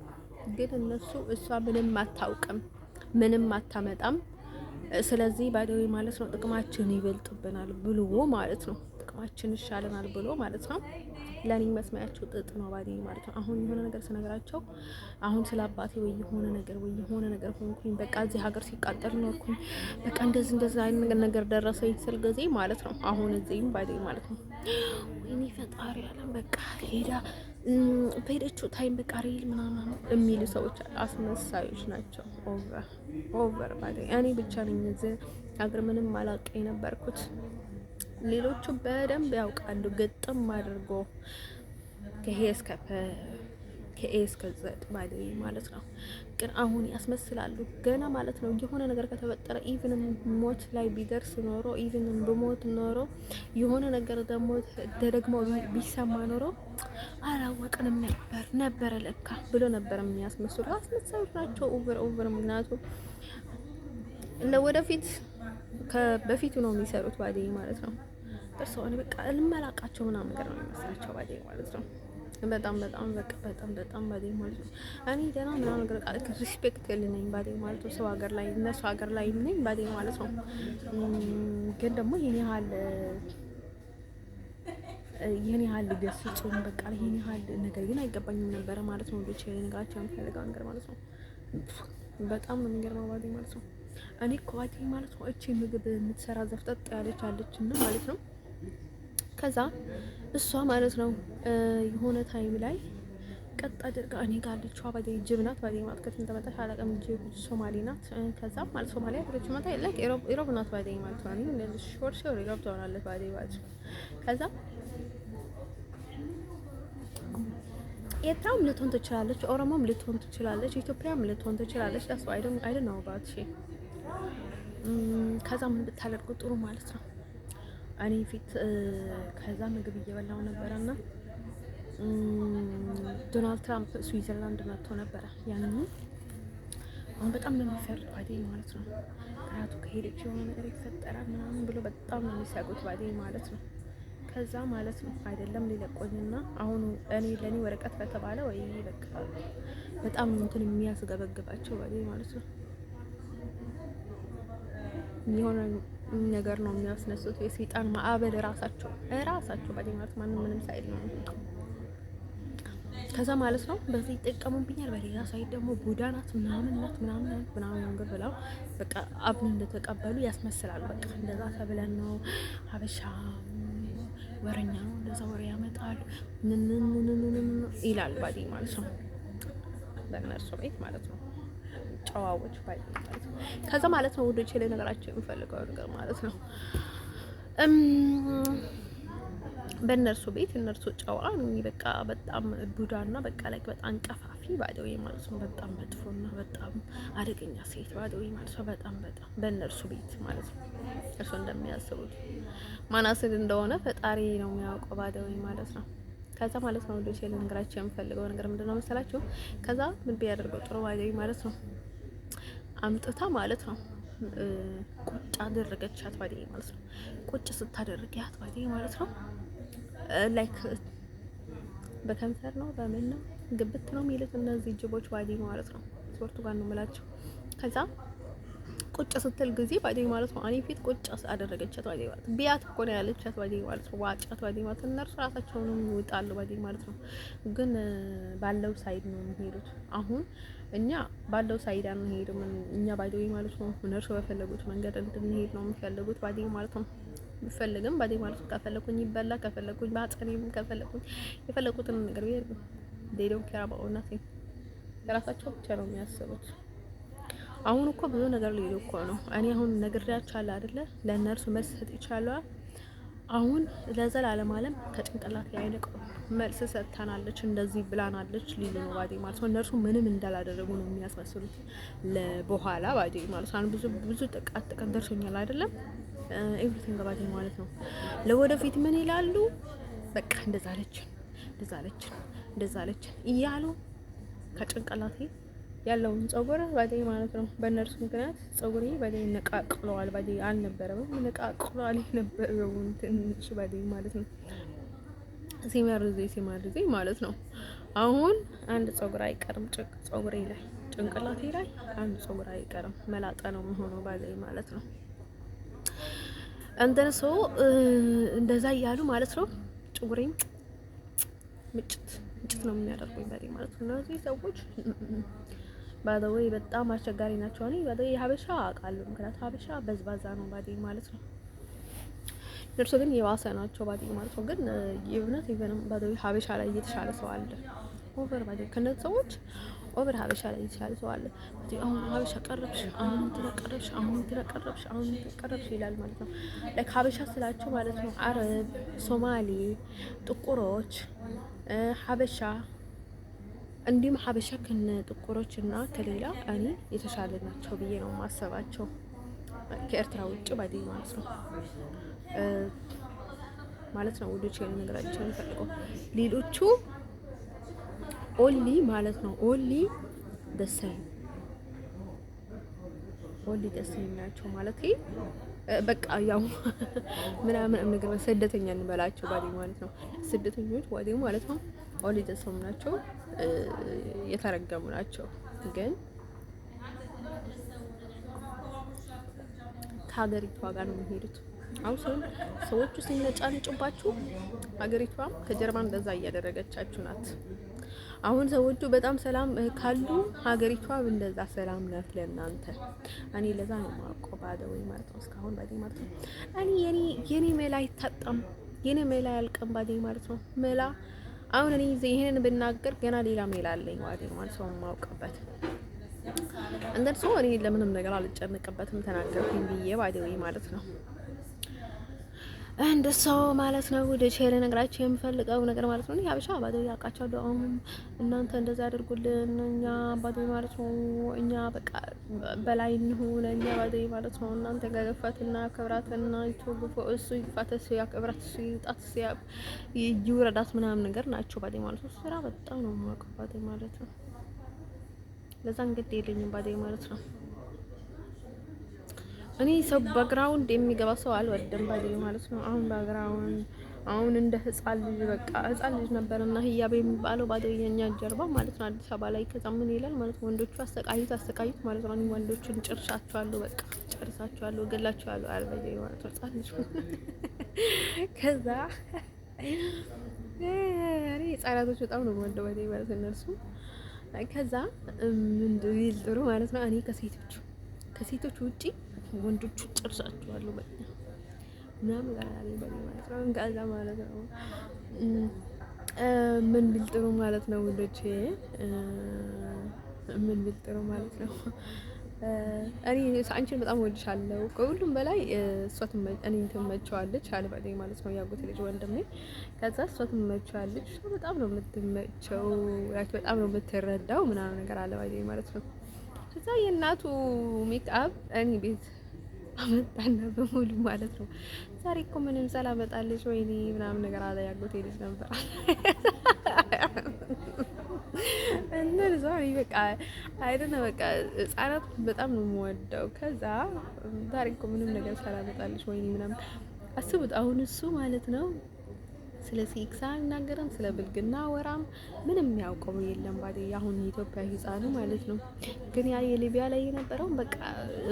ግን እነሱ እሷ ምንም አታውቅም፣ ምንም አታመጣም። ስለዚህ ባዴ ማለት ነው ጥቅማችን ይበልጥብናል ብሎ ማለት ነው ጥቅማችን ይሻለናል ብሎ ማለት ነው። ለኔ መስማያቸው ጥጥ ነው ባዴ ማለት ነው። አሁን የሆነ ነገር ስነግራቸው አሁን ስለ አባቴ ወይ የሆነ ነገር ሆንኩኝ። በቃ እዚህ ሀገር ሲቃጠል ኖርኩኝ። በቃ እንደዚህ አይነት ነገር ደረሰኝ ስል ጊዜ ማለት ነው አሁን እዚህም ባዴ ማለት ነው ወይኔ ፈጣሪ ያለን በቃ ሄደችው ታይም በቃ ሪል ምናምን የሚሉ ሰዎች አስመሳዮች ናቸው። ኦቨር ባዴ እኔ ብቻ ነኝ እዚህ ሀገር ምንም አላውቅ የነበርኩት። ሌሎቹ በደንብ ያውቃሉ ግጥም አድርጎ ከኤ እስከ ዘድ ባዴ ማለት ነው። ግን አሁን ያስመስላሉ ገና ማለት ነው። የሆነ ነገር ከተፈጠረ ኢቭን ሞት ላይ ቢደርስ ኖሮ ኢቭን በሞት ኖሮ የሆነ ነገር ደግሞ ቢሰማ ኖሮ አላወቅንም ነበረ ለካ ብሎ ነበር የሚያስመስሉ አስመሳዮች ናቸው። ኦቨር ምክንያቱም ለወደፊት በፊቱ ነው የሚሰሩት ባዴ ማለት ነው። ደርሰው እኔ በቃ ልመላቃቸው ምናምን ነገር ነው የሚመስላቸው ባዴ ማለት ነው። በጣም ባዴ ማለት ነው። እኔ ደህና ምናምን ነገር ሪስፔክት የለኝም ባዴ ማለት ነው። ሰው ሀገር ላይ እነሱ ሀገር ላይ ነኝ ባዴ ማለት ነው። ግን ደግሞ ይሄን ያህል ይህን ያህል ገስጹኝ በቃ ይህን ያህል ነገር ግን አይገባኝም ነበረ ማለት ነው። ወንዶች ነገራቸው የምፈልገው ነገር ማለት ነው። በጣም ነው የሚገርመው ባዴ ማለት ነው። እኔ እኮ ባዴ ማለት ነው እቺ ምግብ የምትሰራ ዘፍጠጥ ያለች አለች እና ማለት ነው። ከዛ እሷ ማለት ነው የሆነ ታይም ላይ ቀጥ አድርጋ እኔ ጋር አለችው ባዴ ጅብ ናት ባዴ ማለት ከትን ተመጣሽ አላቀም ጅብ ሶማሊ ናት። ከዛ ማለት ሶማሊ አለች መጣ ለክ ኢሮብ ናት ባዴ ማለት ነው። እኔ ሾር ሾር ኢሮብ ትሆናለች ባዴ ማለት ነው። ከዛ ኤርትራም ልትሆን ትችላለች፣ ኦሮሞም ልትሆን ትችላለች፣ ኢትዮጵያም ልትሆን ትችላለች። ዳስ አይ ዶንት ኖ አባውት ሺ ከዛ ምን ብታደርጉ ጥሩ ማለት ነው። እኔ ፊት ከዛ ምግብ እየበላው ነበረና ዶናልድ ትራምፕ ስዊዘርላንድ መጥቶ ነበረ። ያንን አሁን በጣም ነው የሚፈርድ ባዴ ማለት ነው። ከራቱ ከሄደች የሆነ ነገር ይፈጠራል ምናምን ብሎ በጣም ነው የሚሰጉት ባዴ ማለት ነው። ከዛ ማለት ነው አይደለም ሊለቆኝና አሁን እኔ ለኔ ወረቀት ከተባለ ወይ በቃ በጣም እንትን የሚያስገበግባቸው ባዴ ማለት ነው። የሆነ ነገር ነው የሚያስነሱት የሰይጣን ማዕበል ራሳቸው ባዴ ማለት ማንም ምንም ሳይል ነው። ከዛ ማለት ነው በዚህ ይጠቀሙብኛል። በሌላ ሳይድ ደግሞ ቡዳ ናት ምናምን ነገር ብለው በቃ አብን እንደተቀበሉ ያስመስላሉ። በቃ እንደዛ ተብለን ነው ሀበሻ ወረኛ ነው እንደዛ ወሬ ያመጣል ይላል ባዴ ማለት ነው። በእነሱ ቤት ማለት ነው ጨዋዎች ባዴ ማለት ነው። ከዛ ማለት ነው ወደ ቼሌ ነገራቸው የሚፈልገው ነገር ማለት ነው በእነርሱ ቤት እነርሱ ጨዋ በቃ በጣም ቡዳና በቃ ላይ በጣም ቀፋፊ ባዴው ማለት ነው። በጣም መጥፎና በጣም አደገኛ ሴት ባዴው ማለት ነው። በጣም በእነርሱ ቤት ማለት ነው። እርሱ እንደሚያስቡት ማናስል እንደሆነ ፈጣሪ ነው የሚያውቀው ባዴው ማለት ነው። ከዛ ማለት ነው ወደ ቼሌ ነገራቸው የምፈልገው ነገር ምንድነው መሰላችሁ? ከዛ ምን ቢያደርገው ጥሩ ባዴው ማለት ነው አምጥታ ማለት ነው ቁጭ አደረገቻት ባዴ ማለት ነው። ቁጭ ስታደርጊያት ባዴ ማለት ነው ላይክ በከንፈር ነው በምን ነው ግብት ነው የሚሉት እነዚህ ጅቦች ባዴ ማለት ነው። ስፖርቱ ጋር ነው የምላቸው። ከዛ ቁጭ ስትል ጊዜ ባዴ ማለት ነው እኔ ፊት ቁጭ አደረገቻት ባዴ ማለት ቢያት እኮ ነው ያለቻት ባዴ ማለት ነው። ዋጫት ባዴ ማለት እነርሱ ራሳቸውን ይወጣሉ ባዴ ማለት ነው። ግን ባለው ሳይድ ነው የሚሄዱት። አሁን እኛ ባለው ሳይድ አንሄድም። እኛ ባዴ ማለት ነው እነርሱ በፈለጉት መንገድ እንድንሄድ ነው የሚፈልጉት ባዴ ማለት ነው። ቢፈልግም ባዴ ማለት ከፈለኩኝ ይበላ ከፈለኩኝ ባጠኔም ከፈለኩኝ የፈለኩትን ነገር ቢያደርጉ ዴዶን ከራባው እናቴ የራሳቸው ብቻ ነው የሚያስቡት። አሁን እኮ ብዙ ነገር ሊሉ እኮ ነው። እኔ አሁን ነግሬያቸዋለሁ አይደለ? ለእነርሱ መልስ ሰጥ ይቻላል። አሁን ለዘላለም ዓለም ከጭንቅላት ያይነቅ መልስ ሰጥታናለች፣ እንደዚህ ብላናለች ሊሉ ነው ባዴ ማለት ነው። እነርሱ ምንም እንዳላደረጉ ነው የሚያስመስሉት ለበኋላ ባዴ ማለት ነው። ብዙ ጥቃት ደርሶኛል አይደለም? ኤቭሪቲንግ ባዴ ማለት ነው። ለወደፊት ምን ይላሉ? በቃ እንደዛለችን እያሉ ከጭንቅላቴ ያለውን ጸጉር ባዴ ማለት ነው። በእነርሱ ምክንያት ጸጉሬ ባዴ ነቃቅለዋል። ባዴ አልነበረም ነቃቅለዋል የነበረውን ትንሽ ባዴ ማለት ነው። ሲመርዜ ማለት ነው። አሁን አንድ ጸጉር አይቀርም ጸጉሬ ላይ ጭንቅላቴ ላይ አንድ ጸጉር አይቀርም። መላጣ ነው የሚሆነው ባዴ ማለት ነው። እንትን ሰው እንደዛ እያሉ ማለት ነው ጸጉሬን ምጭት ነው የሚያደርጉኝ ባዴ ማለት ነው። እነዚህ ሰዎች ባደወይ በጣም አስቸጋሪ ናቸው። እኔ ባደወይ ሀበሻ አውቃለሁ፣ ምክንያቱም ሀበሻ በዝባዛ ነው ባዴ ማለት ነው። እነርሱ ግን የባሰ ናቸው ባዴ ማለት ነው። ግን የእውነት ይበንም ባደወይ ሀበሻ ላይ እየተሻለ ሰው አለ። ኦቨር ባዴ ከነዚህ ሰዎች ኦቨር ሀበሻ ላይ እየተሻለ ሰው አለ። አሁን ሀበሻ ቀረብሽ፣ አሁን ተቀረብሽ ይላል ማለት ነው። ላይክ ሀበሻ ስላቸው ማለት ነው አረብ፣ ሶማሌ፣ ጥቁሮች ሀበሻ እንዲሁም ሀበሻ ከነ ጥቁሮች እና ከሌላ እኔ የተሻለ ናቸው ብዬ ነው ማሰባቸው ከኤርትራ ውጭ ባዴ ማለት ነው። ማለት ነው ወዶች ያለ ነገራቸው የሚፈልገው ሌሎቹ ኦንሊ ማለት ነው ኦንሊ ደሰኝ ናቸው ማለት በቃ ያው ምናምን ነገር ስደተኛ እንበላቸው ባዴ ማለት ነው። ስደተኞች ባዴ ማለት ነው ኦንሊ ደሰኝ ናቸው፣ የተረገሙ ናቸው። ግን ከሀገሪቷ ጋር ነው የሚሄዱት። አሁን ሰዎቹ ሲነጫነጩባችሁ ሀገሪቷም ከጀርባ እንደዛ እያደረገቻችሁ ናት። አሁን ሰዎቹ በጣም ሰላም ካሉ ሀገሪቷ እንደዛ ሰላም ናት ለእናንተ። እኔ ለዛ ነው የማውቀው ባደወይ ማለት ነው። እስካሁን ባዴ ማለት ነው። እኔ የኔ መላ አይታጣም፣ የኔ መላ ያልቀም ባዴ ማለት ነው። መላ አሁን እኔ ይሄንን ብናገር ገና ሌላ ሜላ አለኝ ባዴ ማለት ነው የማውቅበት። እንደርሶ እኔ ለምንም ነገር አልጨነቅበትም ተናገርኩኝ ብዬ ባዴወይ ማለት ነው። እንደሰው ማለት ነው። ወደ ሼር ነግራችሁ የምፈልገው ነገር ማለት ነው። ሀበሻ ባዶ ያውቃቸዋለሁ። አሁን እናንተ እንደዛ አድርጉልን፣ እኛ ባዶ ማለት ነው። እኛ በቃ በላይ እንሁን፣ እኛ ባዶ ማለት ነው። እናንተ ገገፋትና ክብራትና ይተውልፎ እሱ ይፋት፣ እሱ ያክብራት፣ እሱ ይጣት፣ እሱ ይውረዳት ምናምን ነገር ናቸው ባዶ ማለት ነው። ስራ በጣም ነው የማውቀው ባዶ ማለት ነው። ለዛ እንግዲህ የለኝም ባዶ ማለት ነው። እኔ ሰው ባግራውንድ የሚገባ ሰው አልወድም ባይ ማለት ነው። አሁን ባግራውንድ አሁን እንደ ህፃን ልጅ በቃ ህፃን ልጅ ነበርና ህያብ የሚባለው ባዶ የኛ ጀርባ ማለት ነው። አዲስ አበባ ላይ ከዛ ምን ይላል ማለት ነው። ወንዶቹ አሰቃዩት ማለት ነው። እኔ ወንዶቹን ጨርሳቸዋለሁ፣ በቃ ጨርሳቸዋለሁ፣ ገላቸዋለሁ አልበይ ማለት ነው። ህፃን ልጅ ከዛ እኔ ህፃናቶች በጣም ነው የምወደው ባይ ማለት እነሱ ከዛ ምንድን ይል ጥሩ ማለት ነው። እኔ ከሴቶች ውጪ ወንዶቹ ጨርሳቸዋለሁ በቃ ምናምን ጋር ማለት ነው። እንጋዛ ማለት ነው። ምን ቢል ጥሩ ማለት ነው ወንዶቼ፣ ምን ቢል ጥሩ ማለት ነው። እኔ አንቺን በጣም ወድሻለሁ ከሁሉም በላይ እኔ ትመቸዋለች አልበለኝ ማለት ነው። ያጎት ልጅ ወንድሜ ከዛ እሷ ትመቸዋለች፣ በጣም ነው የምትመቸው፣ በጣም ነው የምትረዳው ምናምን ነገር አለባይ ማለት ነው። ከዛ የእናቱ ሜክአፕ እኔ ቤት አመጣና በሙሉ ማለት ነው። ዛሬ እኮ ምንም ሳላመጣልሽ ወይኔ ምናምን ነገር አለ ያጎቴ ልጅ ነበር እና ዛሬ በቃ አይደነ በቃ ህጻናት በጣም ነው የምወደው። ከዛ ዛሬ እኮ ምንም ነገር ሳላመጣልሽ ወይኔ ምናምን አስቡት። አሁን እሱ ማለት ነው ስለ ሴክስ አልናገርም፣ ስለ ብልግና ወራም ምንም ያውቀው የለም ባዴ። አሁን የኢትዮጵያ ህፃኑ ማለት ነው። ግን ያ የሊቢያ ላይ የነበረው በቃ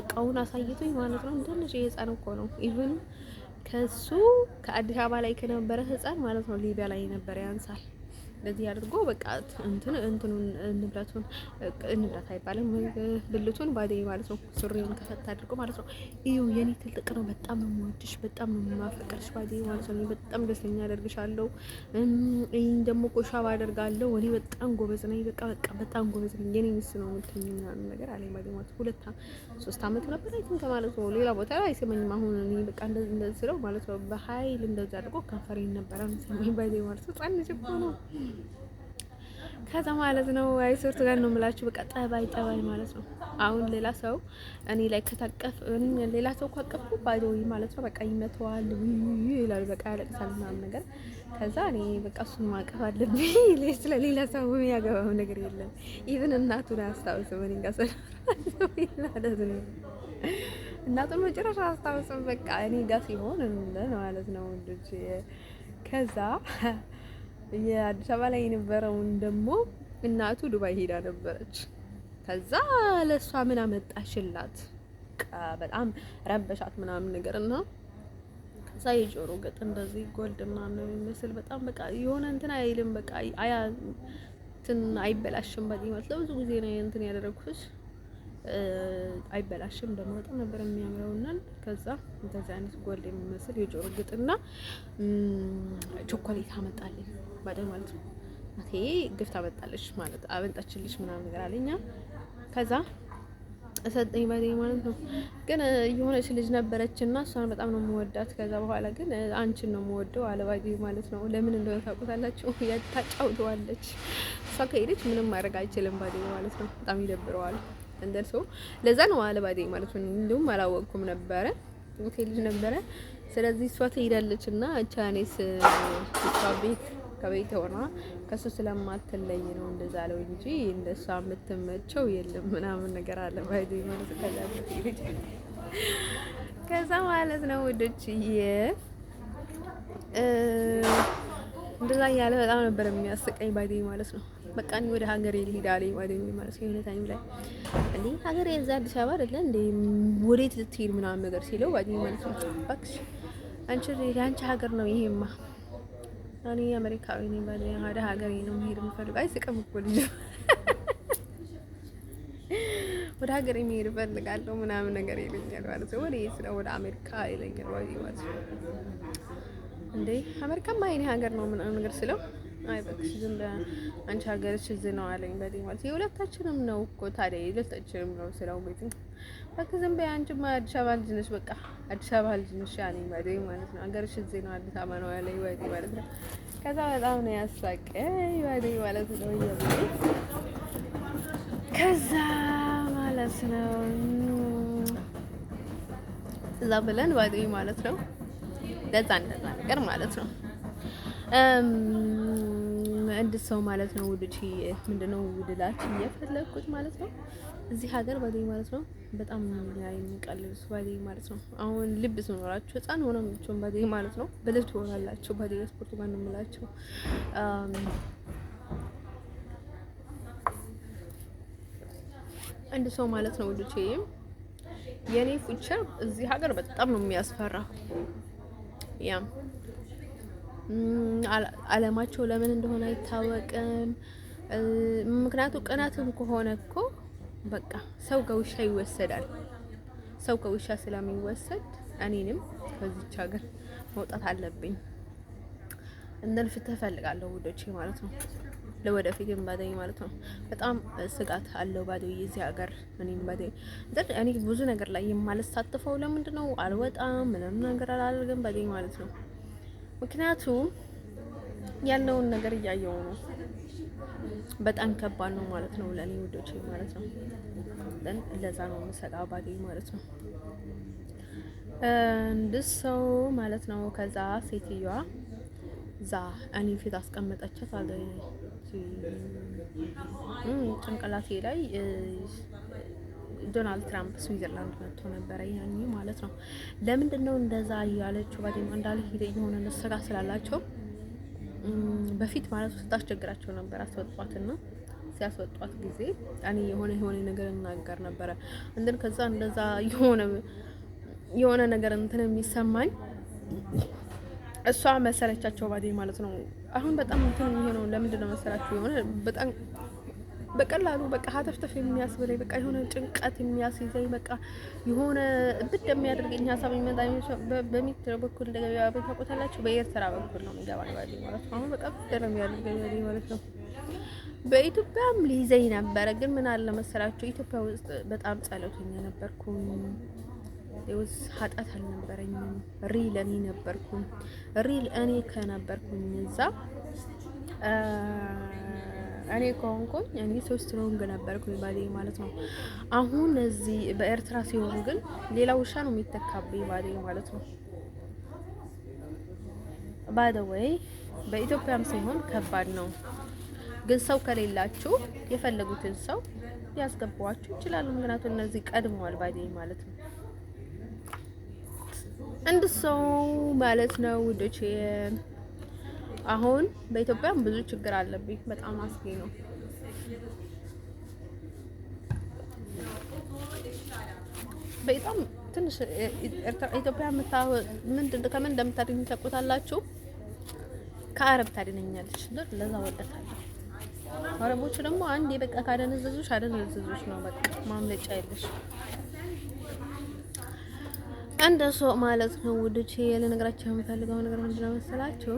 እቃውን አሳይቶኝ ማለት ነው። ትንሽ የህፃን እኮ ነው። ኢቭን ከሱ ከአዲስ አበባ ላይ ከነበረ ህፃን ማለት ነው ሊቢያ ላይ የነበረ ያንሳል። እንደዚህ አድርጎ በቃ እንትኑን ንብረት አይባልም ብልቱን ባዴ ማለት ነው። ሱሪውን ከፈታ አድርጎ ማለት ነው። ይኸው የኔ ትልቅ ነው፣ በጣም ነው የምወድሽ፣ በጣም ነው የማፈቅርሽ ባዴ ማለት ነው። በጣም ደስተኛ አደርግሻለሁ፣ ይሄን ደግሞ ኮሻባ አደርጋለሁ። እኔ በጣም ጎበዝ ነኝ፣ በቃ በጣም ጎበዝ ነኝ፣ የኔ ሚስት ነው የምትይኝ ምናምን ነገር አለኝ ባዴ ማለት ነው። 3 አመት ነበር አይተን ማለት ነው። ሌላ ቦታ ላይ አይሰማኝም። አሁን እኔ በቃ እንደዚህ ስለው ማለት ነው በኃይል እንደዛ አድርጎ ከንፈሬን ነበር አንሰማኝ ባዴ ማለት ነው። ጻንጅ እኮ ነው ከዛ ማለት ነው። አይሶርት ጋር ነው የምላችሁ። በቃ ጠባይ ማለት ነው። አሁን ሌላ ሰው እኔ ላይ ከታቀፍ ሌላ ሰው ካቀፍኩ ባዶይ ማለት ነው። በቃ ይመተዋል ይላል፣ በቃ ያለቅሳል ምናምን ነገር። ከዛ እኔ በቃ እሱን ማቀፍ አለብኝ። ስለሌላ ሰው የሚያገባው ነገር የለም። ኢቭን እናቱን አያስታውስም። እኔ ጋር ማለት ነው። እናቱን መጨረሻ አያስታውስም። በቃ እኔ ጋር ሲሆን ማለት ነው ወንዶች። ከዛ የአዲስ አበባ ላይ የነበረውን ደግሞ እናቱ ዱባይ ሄዳ ነበረች። ከዛ ለሷ ምን አመጣሽላት? በጣም ረበሻት ምናምን ነገር እና ከዛ የጆሮ ገጥ እንደዚህ ጎልድ ምናምን የሚመስል በጣም በቃ የሆነ እንትን አይልም፣ በቃ እንትን አይበላሽም። በዚህ ለብዙ ጊዜ ነው እንትን ያደረኩት፣ አይበላሽም። ደግሞ በጣም ነበር የሚያምረውና ከዛ እንደዚህ አይነት ጎልድ የሚመስል የጆሮ ገጥና ቾኮሌት አመጣልኝ ማለት ነው። ማቴ ግፍት አመጣለች ማለት አመጣችልሽ ምናምን ነገር አለኛ። ከዛ እሰጠኝ ማለት ነው። ግን የሆነች ልጅ ነበረችና እሷን በጣም ነው የምወዳት። ከዛ በኋላ ግን አንቺን ነው የምወደው አለባጂ ማለት ነው። ለምን እንደሆነ ታውቁታላችሁ። ታጫውተዋለች። እሷ ከሄደች ምንም ማድረግ አይችልም ባዴ ማለት ነው። በጣም ይደብረዋል እንደርሶ። ለዛ ነው አለባዴ ማለት ነው። እንደውም አላወቅኩም ነበረ ሆቴል ልጅ ነበረ። ስለዚህ እሷ ትሄዳለች እና ቻኔስ እሷ ቤት ከቤት ሆና ከሱ ስለማትለይ ነው እንደዛ አለው እንጂ እንደሷ የምትመቸው የለም ምናምን ነገር አለ ባይዲ ማለት ከዛ ማለት ነው ወደች እንደዛ ያለ በጣም ነበር የሚያስቀኝ ባይዲ ማለት ነው። በቃ እኔ ወደ ሀገሬ ልሂድ አለኝ ባይዲ ማለት ነው። የሆነ ታይም ላይ እንዴ ሀገሬ እዛ አዲስ አበባ አይደለ እንዴ ወዴት ልትሄድ ምናምን ነገር ሲለው ባይዲ ማለት ነው። እባክሽ አንቺ የአንቺ ሀገር ነው ይሄማ። እኔ አሜሪካዊ ነኝ ባለ ወደ ሀገሬ ነው መሄድ የምፈልገው። አይስቅም እኮ ልጅ ወደ ሀገሬ መሄድ እፈልጋለሁ ምናምን ነገር ይለኛል ማለት ነው። ወደ አሜሪካ ይለኛል ማለት ነው። እንዴ አሜሪካማ የኔ ሀገር ነው ምናምን ነገር ስለው አይ በቃሽ ዝም ብለህ አንቺ ሀገርሽ እዚህ ነው አለኝ። በዚህ ማለት የሁለታችንም ነው እኮ ታዲያ የሁለታችንም ነው ስለው ቤት በቃ ዝም በይ አንቺማ አዲስ አበባ ልጅ ነሽ፣ በቃ አዲስ አበባ ልጅ ነሽ አለኝ። በዚህ ማለት ነው ሀገርሽ እዚህ ነው አዲስ አበባ ነው አለኝ። በዚህ ማለት ነው ከዛ በጣም ነው ያሳቀኝ በዚህ ማለት ነው። ከዛ ማለት ነው እዛ ብለን በዚህ ማለት ነው እንደዛ ነገር ማለት ነው። እንድ ሰው ማለት ነው ውድቺ ምንድነው ውድላችሁ እየፈለኩት ማለት ነው። እዚህ ሀገር ባለኝ ማለት ነው በጣም የሚቀልስ ባለኝ ማለት ነው። አሁን ልብ ሲኖራችሁ ህፃን ሆነው ምንጭን ባለኝ ማለት ነው በልብ ትሆናላችሁ። ባለኝ ስፖርት ጋር ነው የምላችሁ። አንድ ሰው ማለት ነው ውድቺ የኔ ፉቸር እዚህ ሀገር በጣም ነው የሚያስፈራው። ያ አለማቸው ለምን እንደሆነ አይታወቅም። ምክንያቱም ቅናትም ከሆነ እኮ በቃ ሰው ከውሻ ይወሰዳል። ሰው ከውሻ ስለሚወሰድ እኔንም ከዚች ሀገር መውጣት አለብኝ እንደልፍት እፈልጋለሁ ውዶቼ ማለት ነው። ለወደፊትም ባደይ ማለት ነው በጣም ስጋት አለው ባደይ እዚህ ሀገር እኔ ብዙ ነገር ላይ የማልሳተፈው ለምንድን ነው አልወጣም ምንም ነገር አላደርግም ባደይ ማለት ነው። ምክንያቱም ያለውን ነገር እያየው ነው። በጣም ከባድ ነው ማለት ነው ለኔ ውዶቼ ማለት ነው። ለዛ ነው የምሰጋው ባደይ ማለት ነው። እንደሰው ማለት ነው። ከዛ ሴትዮዋ ዛ እኔ ፊት አስቀመጠቻት አለ ጭንቅላቴ ላይ ዶናልድ ትራምፕ ስዊዘርላንድ መጥቶ ነበረ ያኔ ማለት ነው። ለምንድን ነው እንደዛ ያለችው? ባዲማ እንዳለ ሄደ የሆነ ስራ ስላላቸው በፊት ማለት ነው ስታስቸግራቸው ነበር። አስወጧትና ሲያስወጧት ጊዜ እኔ የሆነ ነገር እናገር ነበረ እንትን ከዛ እንደዛ የሆነ ነገር እንትን የሚሰማኝ እሷ መሰለቻቸው ባዲማ ማለት ነው። አሁን በጣም እንትን ነው። ለምንድን ነው መሰላችሁ? የሆነ በጣም በቀላሉ በቃ ሀተፍተፍ የሚያስብለኝ በቃ የሆነ ጭንቀት የሚያስይዘኝ በቃ የሆነ እብድ የሚያደርገኝ ሀሳብ የሚመጣኝ በሚትር በኩል እንደገበያ በታቆታላችሁ በኤርትራ በኩል ነው የሚገባኝ ባዲማ ማለት ነው። አሁን በቃ ደረም ያደርገኝ ባዲማ ማለት ነው። በኢትዮጵያም ሊይዘኝ ነበረ። ግን ምን አለ መሰላችሁ ኢትዮጵያ ውስጥ በጣም ጸሎተኛ ነበርኩኝ። ይውስ ኃጢአት አልነበረኝም። ሪል እኔ ነበርኩኝ። ሪል እኔ ከነበርኩኝ እዛ እኔ ከሆንኩኝ እኔ ሶስት ሮንግ ነበርኩኝ ባዴ ማለት ነው። አሁን እዚህ በኤርትራ ሲሆን ግን ሌላ ውሻ ነው የሚተካብኝ ባዴ ማለት ነው። ባይ ዘ ዌይ በኢትዮጵያም ሲሆን ከባድ ነው። ግን ሰው ከሌላችሁ የፈለጉትን ሰው ሊያስገባዋችሁ ይችላሉ። ምክንያቱም እነዚህ ቀድመዋል ባዴ ማለት ነው። እንድ ሰው ማለት ነው ውዶቼ። አሁን በኢትዮጵያም ብዙ ችግር አለብኝ። በጣም አስጊ ነው። በጣም ትንሽ ኢትዮጵያ ከምን እንደምታድኝ ታውቁታላችሁ? ከአረብ ታድነኛለች። ለዛ ወደታለሁ። አረቦቹ ደግሞ አንዴ በቃ ካደነዘዙሽ ነው። በቃ ማምለጫ የለሽ። እንደሱ ማለት ነው ውዶቼ። ለነገራችሁ የምፈልገው ነገር ምንድነው መሰላችሁ?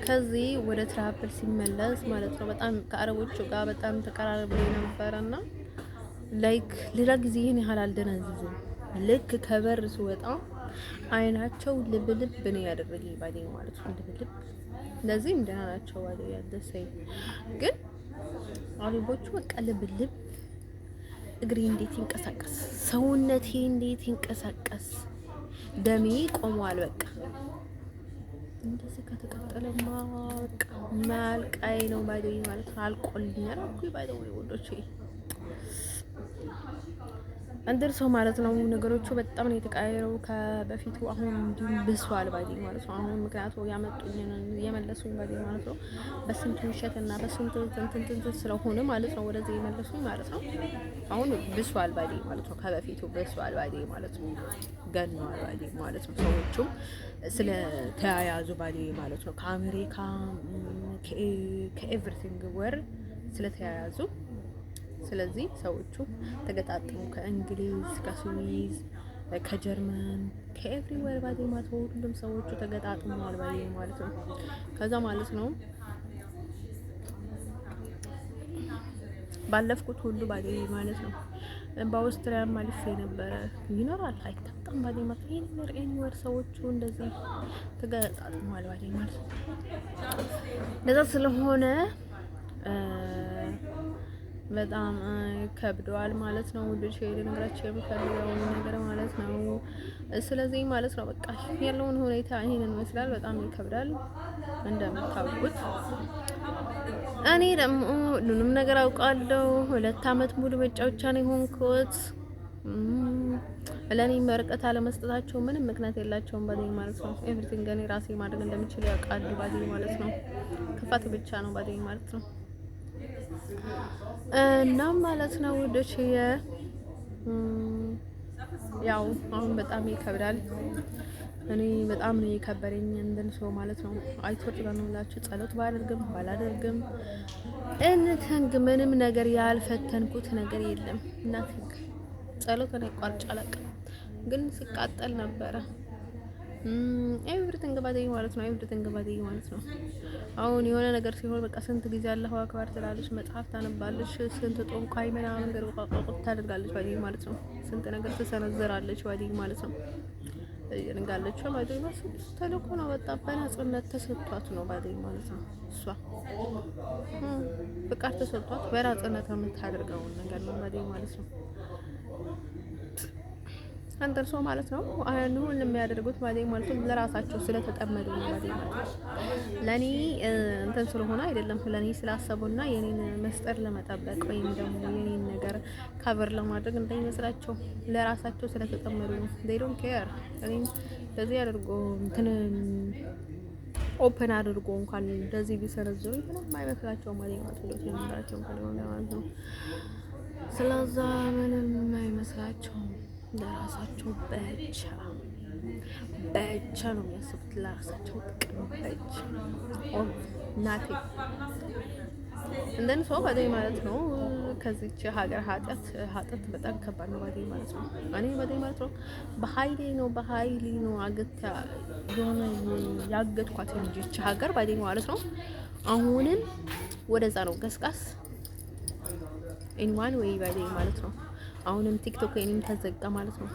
ከዚህ ወደ ትራፕል ሲመለስ ማለት ነው በጣም ከአረቦቹ ጋር በጣም ተቀራርቦ ነበርና ላይክ ሌላ ጊዜ ይሄን ያህል አልደነዘዝም። ልክ ከበር ስወጣ አይናቸው ልብልብ ነው ያደረገኝ ባዲኝ ማለት ነው። ልብልብ እንደዚህ እንደና ናቸው ዋለ ያደሰኝ። ግን አረቦቹ በቃ ልብልብ እግሬ እንዴት ይንቀሳቀስ፣ ሰውነቴ እንዴት ይንቀሳቀስ፣ ደሜ ቆሟል። በቃ እንደዚህ ከተቀጠለማ በቃ ማልቃይ ነው ባይደኝ ማለት ነው። አልቆልኛል እኮ ባይደው ወዶቼ እንደርሰው ማለት ነው። ነገሮቹ በጣም ነው የተቀያየረው ከበፊቱ። አሁን እንዲሁም ብሷል ባይደኝ ማለት ነው። አሁን ምክንያቱ ያመጡኝ የመለሱኝ ባይደኝ ማለት ነው። በስንቱ ውሸትና በስንቱ እንትን ስለሆነ ማለት ነው ወደዚህ የመለሱኝ ማለት ነው። አሁን ብሷል ባዴ ማለት ነው። ከበፊቱ ብሷል ባዴ ማለት ነው። ገኗል ባዴ ማለት ነው። ሰዎቹም ስለተያያዙ ባዴ ማለት ነው። ከአሜሪካ ከኤቭሪቲንግ ወር ስለተያያዙ ስለዚህ ሰዎቹ ተገጣጥሙ ከእንግሊዝ ከስዊዝ ከጀርመን ከኤቭሪዌር ባዴ ማለት ነው። ሁሉም ሰዎቹ ተገጣጥመዋል ባዴ ማለት ነው። ከዛ ማለት ነው ባለፍኩት ሁሉ ባዴ ማለት ነው። በአውስትሪያ ማልፌ ነበረ ይኖራል አይታጣም ባዴ ማለት ነው። ኤኒዌር ሰዎቹ እንደዚህ ተገጣጥመዋል ባዴ ማለት ነው። ለዛ ስለሆነ በጣም ከብደዋል ማለት ነው። ውዶች ልነግራችሁ የምፈልገው ነገር ማለት ነው። ስለዚህ ማለት ነው በቃ ያለውን ሁኔታ ይሄንን ይመስላል። በጣም ይከብዳል እንደምታውቁት። እኔ ደግሞ ሁሉንም ነገር አውቃለሁ። 2 አመት ሙሉ መጫወቻ ነው የሆንኩት። ለኔ መርቀት አለመስጠታቸው ምንም ምክንያት የላቸውም ባዴ ማለት ነው። ኤቭሪቲንግ እኔ ራሴ ማድረግ እንደምችል ያውቃሉ ባዴ ማለት ነው። ክፋት ብቻ ነው ባዴ ማለት ነው። እና ማለት ነው ውዶች ያው አሁን በጣም ይከብዳል። እኔ በጣም ነው የከበደኝ እንደን ሰው ማለት ነው። አይቶት ባንላችሁ ጸሎት ባላደርግም እንተንግ ምንም ነገር ያልፈተንኩት ነገር የለም። እናትክ ጸሎት እኔ ቋርጬ አላውቅም፣ ግን ሲቃጠል ነበረ። ኤቭሪቲንግ ባዴ ማለት ነው። ኤቭሪቲንግ ባዴ ማለት ነው። አሁን የሆነ ነገር ሲሆን በቃ ስንት ጊዜ አላሁ አክበር ትላለች፣ መጽሐፍ ታነባለች፣ ስንት ጦንቃይ ምናምን ነገር ወቃቆጥ ታደርጋለች ባዴ ማለት ነው። ስንት ነገር ትሰነዝራለች ባዴ ማለት ነው። እንጋለች ባዴ ማለት ነው። ተልእኮ ነው በጣም በነጽነት ተሰጥቷት ነው ባዴ ማለት ነው። እሷ ፍቃድ ተሰጥቷት በነጽነት የምታደርገው ነገር ነው ባዴ ማለት ነው። አንተን ሰው ማለት ነው ሁሉም የሚያደርጉት ባዴ ማለት ነው ለራሳቸው ስለተጠመዱ ነው ባዴ ማለት ነው። ለኔ እንትን ስለሆነ አይደለም፣ ለኔ ስላሰቡና የኔን መስጠር ለመጠበቅ ወይም ደግሞ የኔን ነገር ካቨር ለማድረግ እንዳይመስላቸው ለራሳቸው ስለተጠመዱ ነው። they don't care እኔ እንደዚህ አድርጎ እንትን ኦፕን አድርጎ እንኳን እንደዚህ ቢሰረዝሩ ምንም አይመስላቸውም ባዴ ማለት ነው። ለምንድናቸው ማለት ነው። ስለዛ ምንም አይመስላቸውም። ለራሳቸው ብቻ ነው የሚያስቡት። ለራሳቸው ጥቅም ብቻ ናቲ እንደን ሰው ባዴ ማለት ነው። ከዚች ሀገር ኃጢአት በጣም ከባድ ነው ባዴ ማለት ነው። እኔ ባዴ ማለት ነው በኃይሌ ነው አገታ የሆነ ያገትኳት እንጂ እቺ ሀገር ባዴ ማለት ነው። አሁንም ወደዛ ነው ገስቃስ ኢንዋን ወይ ባዴ ማለት ነው። አሁንም ቲክቶክ የኔም ተዘጋ ማለት ነው።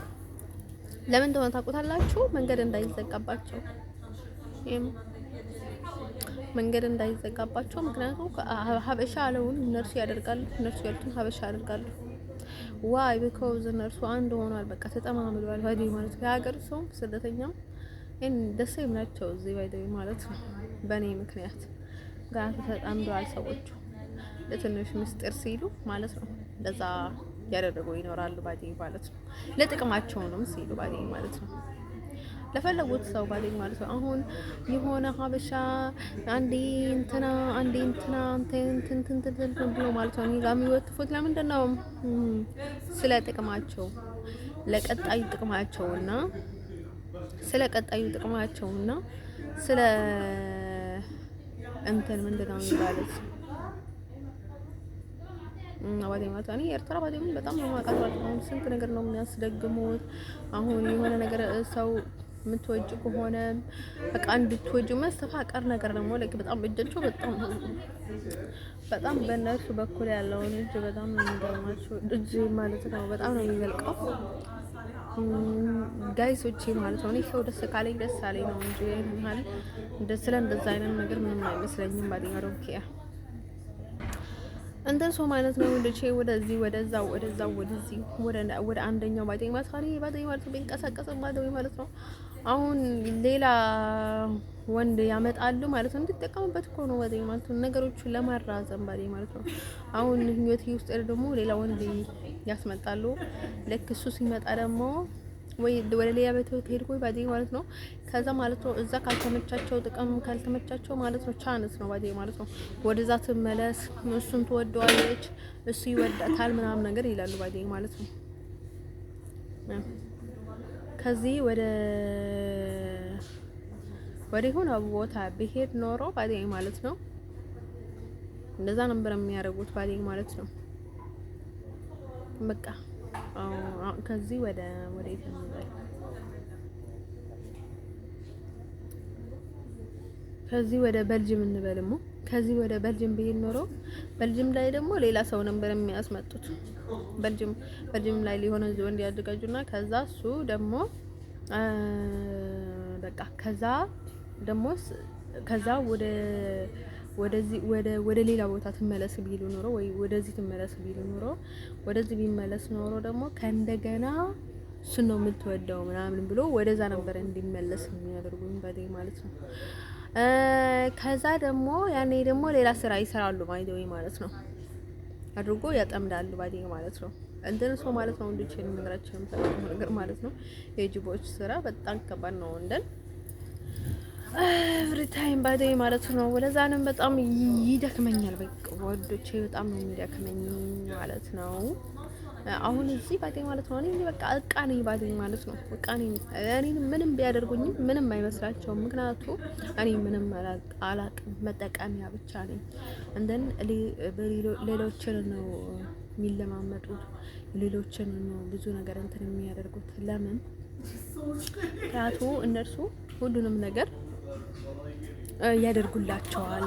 ለምን እንደሆነ ታውቁታላችሁ? መንገድ እንዳይዘጋባቸው ምክንያቱም ሀበሻ አለውን እነርሱ ያደርጋሉ፣ እነርሱ ያሉትን ሀበሻ ያደርጋሉ። ዋይ ቢኮዝ እነርሱ አንድ ሆኗል። በቃ ተጠማምደዋል ባዴ ማለት ነው። የሀገር ሰው ስደተኛም ደሴም ናቸው እዚህ ባዴ ማለት ነው። በእኔ ምክንያት ጋር ተጠምደዋል ሰዎቹ ለትንሽ ምስጢር ሲሉ ማለት ነው። እንደዛ ያደረጉ ይኖራሉ ባዴ ማለት ነው። ለጥቅማቸውንም ሲሉ ባዴ ማለት ነው። ለፈለጉት ሰው ባዴ ማለት ነው። አሁን የሆነ ሀበሻ አንዴ እንትና እንትን ብሎ ማለት ነው። እኔ ጋር የሚወጥፉት ለምንድን ነው? ስለ ጥቅማቸው ለቀጣዩ ጥቅማቸውና ስለ እንትን ምንድን ነው የሚባሉት ባዴ ማለት ነው። ኤርትራ ባዴ በጣም ነው ማቃጥራት። አሁን ስንት ነገር ነው የሚያስደግሙት። አሁን የሆነ ነገር ሰው የምትወጪ ከሆነ በቃ እንድትወጪ መስተፋቀር ነገር ደግሞ ለክ በጣም እጃቸው በጣም በእነሱ በኩል ያለውን እጅ በጣም ነው የሚገርማቸው። እጅ ማለት ነው በጣም ነው የሚዘልቀው ጋይሶቼ ማለት ነው። እኔ ሰው ደስ ካለኝ ደስ አለኝ ነው እንጂ ማለት እንደዛ አይነት ነገር ምንም አይመስለኝም ባዴ አሮኪያ እንትን ሰው ማለት ነው። ልጄ ወደዚህ ወደዚህ ወደ አንደኛው ባዴ ማለት ቢንቀሳቀስ ባዴ ማለት ነው። አሁን ሌላ ወንድ ያመጣሉ ማለት ነው። እንድትጠቀሙበት እኮ ነው ባዴ ማለት ነው። ነገሮቹን ለማራዘም ባዴ ማለት ነው። አሁን ህይወት ውስጥ ደግሞ ሌላ ወንድ ያስመጣሉ። ልክ እሱ ሲመጣ ደግሞ ወይ ወደ ሌላ ቤት ሄድኩ ባዴ ማለት ነው። ከዛ ማለት ነው እዛ ካልተመቻቸው ጥቅም ካልተመቻቸው ማለት ነው ቻንስ ነው ባዴ ማለት ነው። ወደዛ ትመለስ፣ እሱን ትወደዋለች፣ እሱ ይወዳታል ምናምን ነገር ይላሉ ባዴ ማለት ነው። ከዚህ ወደ ሆነ ቦታ ብሄድ ኖሮ ባዴ ማለት ነው እንደዛ ነበር የሚያደርጉት ባዴ ማለት ነው። በቃ ከዚህ ወደ የት እንበል፣ ከዚህ ወደ በልጅም እንበልሞ፣ ከዚህ ወደ በልጅም ብሄድ ኖሮ በልጅም ላይ ደግሞ ሌላ ሰው ነበር የሚያስመጡት። በልጅም ላይ ሊሆነ ወንድ ያዘጋጁና ከዛ እሱ ደግሞ በቃ ከዛ ወደ ሌላ ቦታ ትመለስ ቢሉ ኖሮ ወይ ወደዚህ ትመለስ ቢሉ ኖሮ ወደዚህ ቢመለስ ኖሮ ደግሞ ከእንደገና እሱን ነው የምትወደው ምናምን ብሎ ወደዛ ነበር እንዲመለስ የሚያደርጉኝ ባዴ ማለት ነው። ከዛ ደግሞ ያኔ ደግሞ ሌላ ስራ ይሰራሉ ማለት ነው። አድርጎ ያጠምዳሉ ባዴ ማለት ነው። እንትን ሰው ማለት ነው እንዴ ነገራችን የምታውቁት ነገር ማለት ነው። የጅቦች ስራ በጣም ከባድ ነው እንደን ኤቭሪ ታይም ባዴ ማለት ነው። ወለዛንም በጣም ይደክመኛል። በቃ ወዶቼ በጣም ነው የሚደክመኝ ማለት ነው። አሁን እዚህ ባዴ ማለት ነው እኔ በቃ እቃ ነኝ ባዴ ማለት ነው። እቃ ነኝ። እኔ ምንም ቢያደርጉኝም ምንም አይመስላቸውም። ምክንያቱም እኔ ምንም አላቅም፣ መጠቀሚያ ብቻ ነኝ። እንደን ሌሎችን ነው የሚለማመጡት፣ ሌሎችን ነው ብዙ ነገር እንትን የሚያደርጉት። ለምን? ምክንያቱም እነርሱ ሁሉንም ነገር ያደርጉላቸዋል፣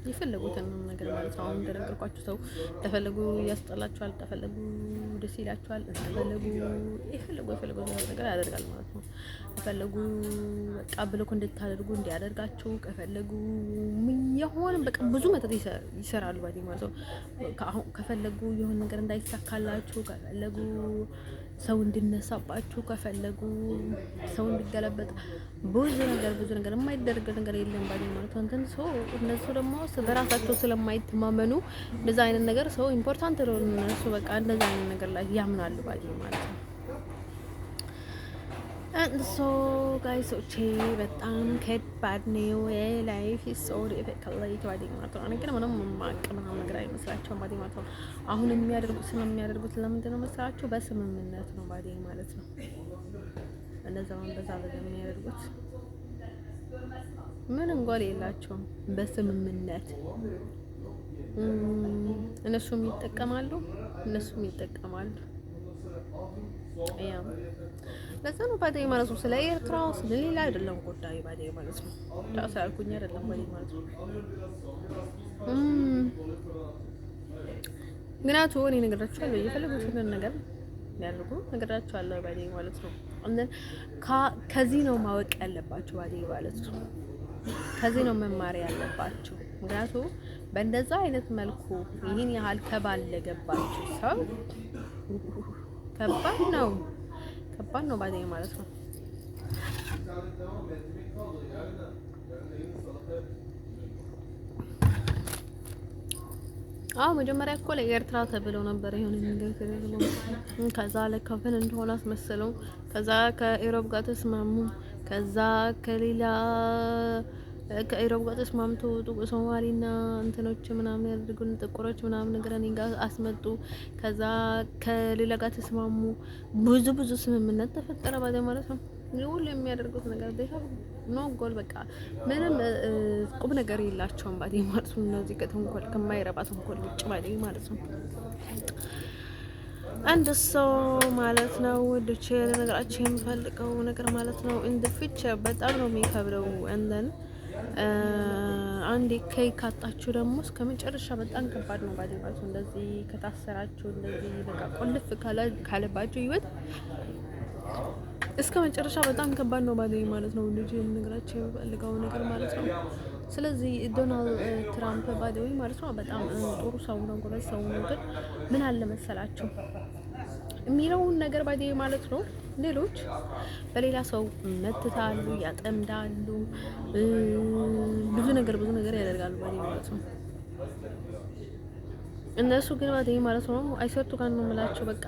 የፈለጉትን ነገር ማለት ነው። አሁን እንደነገርኳችሁ ሰው ተፈለጉ ያስጠላቸዋል፣ ተፈለጉ ደስ ይላቸዋል፣ ተፈለጉ የፈለጉ ነገር ያደርጋል ማለት ነው። ተፈለጉ በቃ ብለኩ እንድታደርጉ እንዲያደርጋችሁ ከፈለጉ የሆነ በቃ ብዙ መተት ይሰራሉ ማለት ነው። ከፈለጉ የሆነ ነገር እንዳይሳካላችሁ ከፈለጉ ሰው እንድነሳባችሁ ከፈለጉ ሰው እንዲገለበጥ ብዙ ነገር የማይደረግ ነገር የለም ባዲ ማለት ነው። እንትን ሰው እነሱ ደግሞ በራሳቸው ስለማይተማመኑ እንደዛ አይነት ነገር ሰው ኢምፖርታንት ነው እነሱ በቃ እንደዛ አይነት ነገር ላይ ያምናሉ ባዲ ማለት ነው። and so guys በጣም ከባድ ነው። ላይፍ ኢዝ ሶ ዲፊካልት ባዲ ማለት ነው። እኔ ግን ምንም ማቀምና ነገር አይመስላችሁም ባዲ ማለት ነው። አሁን የሚያደርጉት ለምንድን ነው መስራችሁ? በስምምነት ነው ባዲ ማለት ነው። እንደዛው በዛ የሚያደርጉት ምንም ጎል የላቸውም። በስምምነት እነሱም ይጠቀማሉ፣ እነሱም ይጠቀማሉ። ለዛ ነው ባዴ ማለት ነው። ስለ ኤርትራ ስለሌላ አይደለም ጉዳይ ባዴ ማለት ነው። ዳስ ያልኩኝ አይደለም ባዴ ማለት ነው። ግናቱ እኔ ነገራችኋለሁ የፈለጉትን ነገር ያልኩ ነገራችኋለሁ ባዴ ማለት ነው። እንደን ከዚህ ነው ማወቅ ያለባችሁ ባዴ ማለት ነው። ከዚህ ነው መማር ያለባችሁ። ምክንያቱ በእንደዛ አይነት መልኩ ይህን ያህል ከባለገባችሁ ሰው ከባድ ነው ባዴ ማለት ነው። መጀመሪያ እኮ ለኤርትራ ተብለው ነበር የሆነ ነገር ተደርጎ ከዛ ለካፈን እንደሆነ አስመሰለው። ከዛ ከኢሮብ ጋር ተስማሙ። ከዛ ከኢሮብ ጋር ተስማምቶ ሶማሊና እንትኖች ምናምን ያደርጉን ጥቁሮች ምናምን ነገር እኔ ጋር አስመጡ። ከዛ ከሌላ ጋር ተስማሙ። ብዙ ስምምነት ተፈጠረ ባለ ማለት ነው። ሁሉ የሚያደርጉት ነገር ኖ ጎል በቃ ምንም ቁም ነገር የላቸውም ባዴ ማለት ነው። እነዚህ ከተንኮል ከማይረባ ተንኮል ውጭ ባዴ ማለት ነው። አንድ ሰው ማለት ነው ወደቼ ነገራችን የምፈልገው ነገር ማለት ነው እንደ ፊቸር በጣም ነው የሚከብደው። እንደን አንዴ ከይ ካጣችሁ ደግሞ እስከ መጨረሻ በጣም ከባድ ነው ባዴ ማለት ነው። እንደዚህ ከታሰራችሁ እንደዚህ በቃ ቆልፍ ካለባችሁ ህይወት እስከ መጨረሻ በጣም ከባድ ነው ባዴ ማለት ነው። ልጅ ነገራችን የምፈልገው ነገር ማለት ነው። ስለዚህ ዶናልድ ትራምፕ ባዴ ማለት ነው በጣም ጥሩ ሰው ነው፣ ጎበዝ ሰው ነው። ግን ምን አለ መሰላችሁ የሚለውን ነገር ባዴ ማለት ነው ሌሎች በሌላ ሰው መትታሉ፣ ያጠምዳሉ፣ ብዙ ነገር ያደርጋሉ ባዴ ማለት ነው። እነሱ ግን ባዴ ማለት ነው አይሰጡ ጋር ነው የምላቸው በቃ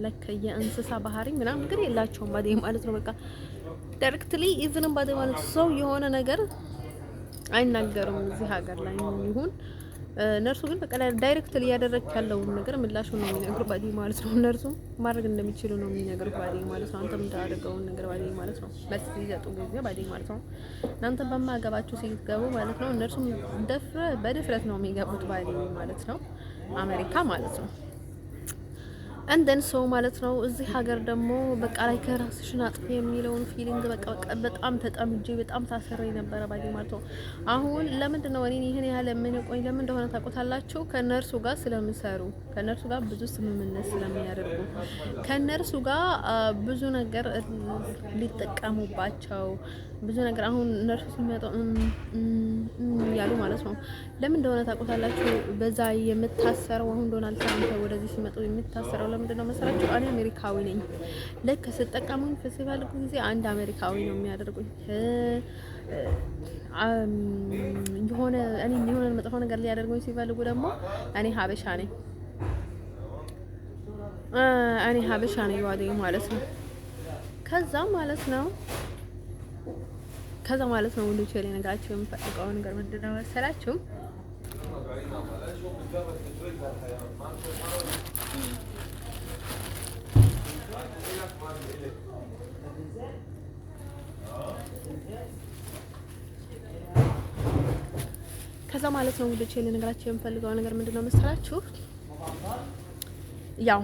ለከ የእንስሳ ባህሪ ምናምን ግን የላቸውም ባዴ ማለት ነው። በቃ ዳይሬክትሊ ኢቭንም ባዴ ማለት ሰው የሆነ ነገር አይናገሩም እዚህ ሀገር ላይ ይሁን ነርሱ ግን በቃ ዳይሬክትሊ እያደረክ ያለውን ነገር ምላሹን ነው የሚነግሩ ባዲ ማለት ነው። ነርሱ ማድረግ እንደሚችሉ ነው የሚነግሩ ባዲ ማለት ነው። አንተ የምታደርገውን ነገር ባዲ ማለት ነው። መልስ ሲሰጡ ጊዜ ባዲ ማለት ነው። እናንተ በማገባችሁ ሲገቡ ማለት ነው። እነርሱም በድፍረት ነው የሚገቡት ባዲ ማለት ነው። አሜሪካ ማለት ነው። እንደን ሰው ማለት ነው። እዚህ ሀገር ደግሞ በቃ ላይ ከራስሽን አጥፊ የሚለውን ፊሊንግ በቃ በጣም ተጠምጄ በጣም ታሰረ የነበረ ባዲ ማለት ነው። አሁን ለምንድን ነው እኔን ይሄን ያህል ምን ቆይ ለምን እንደሆነ ታውቁታላችሁ? ከነርሱ ጋር ስለምሰሩ ከነርሱ ጋር ብዙ ስምምነት ስለሚያደርጉ ከነርሱ ጋር ብዙ ነገር ሊጠቀሙባቸው ብዙ ነገር አሁን እነርሱ ሲመጡ ያሉ ማለት ነው። ለምን እንደሆነ ታውቁታላችሁ? በዛ የምታሰረው አሁን ዶናልድ ትራምፕ ወደዚህ ሲመጡ የምታሰረው ለምንድን ነው መሰላችሁ? እኔ አሜሪካዊ ነኝ። ልክ ስጠቀሙኝ ሲፈልጉ ጊዜ አንድ አሜሪካዊ ነው የሚያደርጉኝ። የሆነ እኔ የሆነ መጥፎ ነገር ሊያደርጉኝ ሲፈልጉ ደግሞ እኔ ሀበሻ ነኝ ማለት ነው። ከዛ ማለት ነው ወንዶች ላይ ነግራቸው የምፈልገው ነገር ምንድን ነው መሰላችሁ? ከዛ ማለት ነው ወንዶች ላይ ነግራቸው የምፈልገው ነገር ምንድን ነው መሰላችሁ? ያው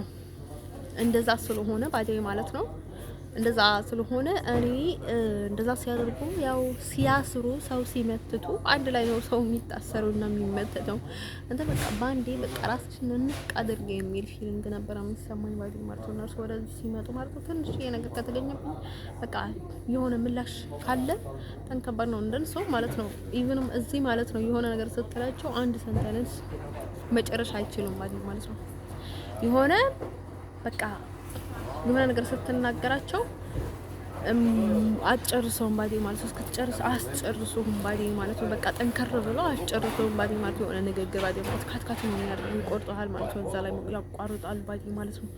እንደዛ ስለሆነ ባዴ ማለት ነው። እንደዛ ስለሆነ እኔ እንደዛ ሲያደርጉ ያው ሲያስሩ ሰው ሲመትቱ አንድ ላይ ነው ሰው የሚታሰሩና የሚመተተው። እንተ በቃ ባንዴ በቃ ራስሽን እንቅ አድርገ የሚል ፊሊንግ ነበር የሚሰማኝ ባዲ ማለት ነው። እነሱ ወደዚህ ሲመጡ ማለት ነው ትንሽ ነገር ከተገኘብኝ በቃ የሆነ ምላሽ ካለ ተንከባድ ነው እንደን ሰው ማለት ነው። ኢቭንም እዚህ ማለት ነው የሆነ ነገር ስትላቸው አንድ ሰንተንስ መጨረሻ አይችሉም ባዲ ማለት ነው። የሆነ በቃ የሆነ ነገር ስትናገራቸው አጨርሰውም ባዲ ማለት ነው። እስክትጨርስ አስጨርሱም ባዲ ማለት ነው። በቃ ጠንከር ብለው አስጨርሰውም ባዲ ማለት ነው። የሆነ ንግግር ባዲ ማለት ካትካት ነው የሚያደርጉ ይቆርጡሃል ማለት ነው። እዛ ላይ ያቋርጣል ባዲ ማለት ነው።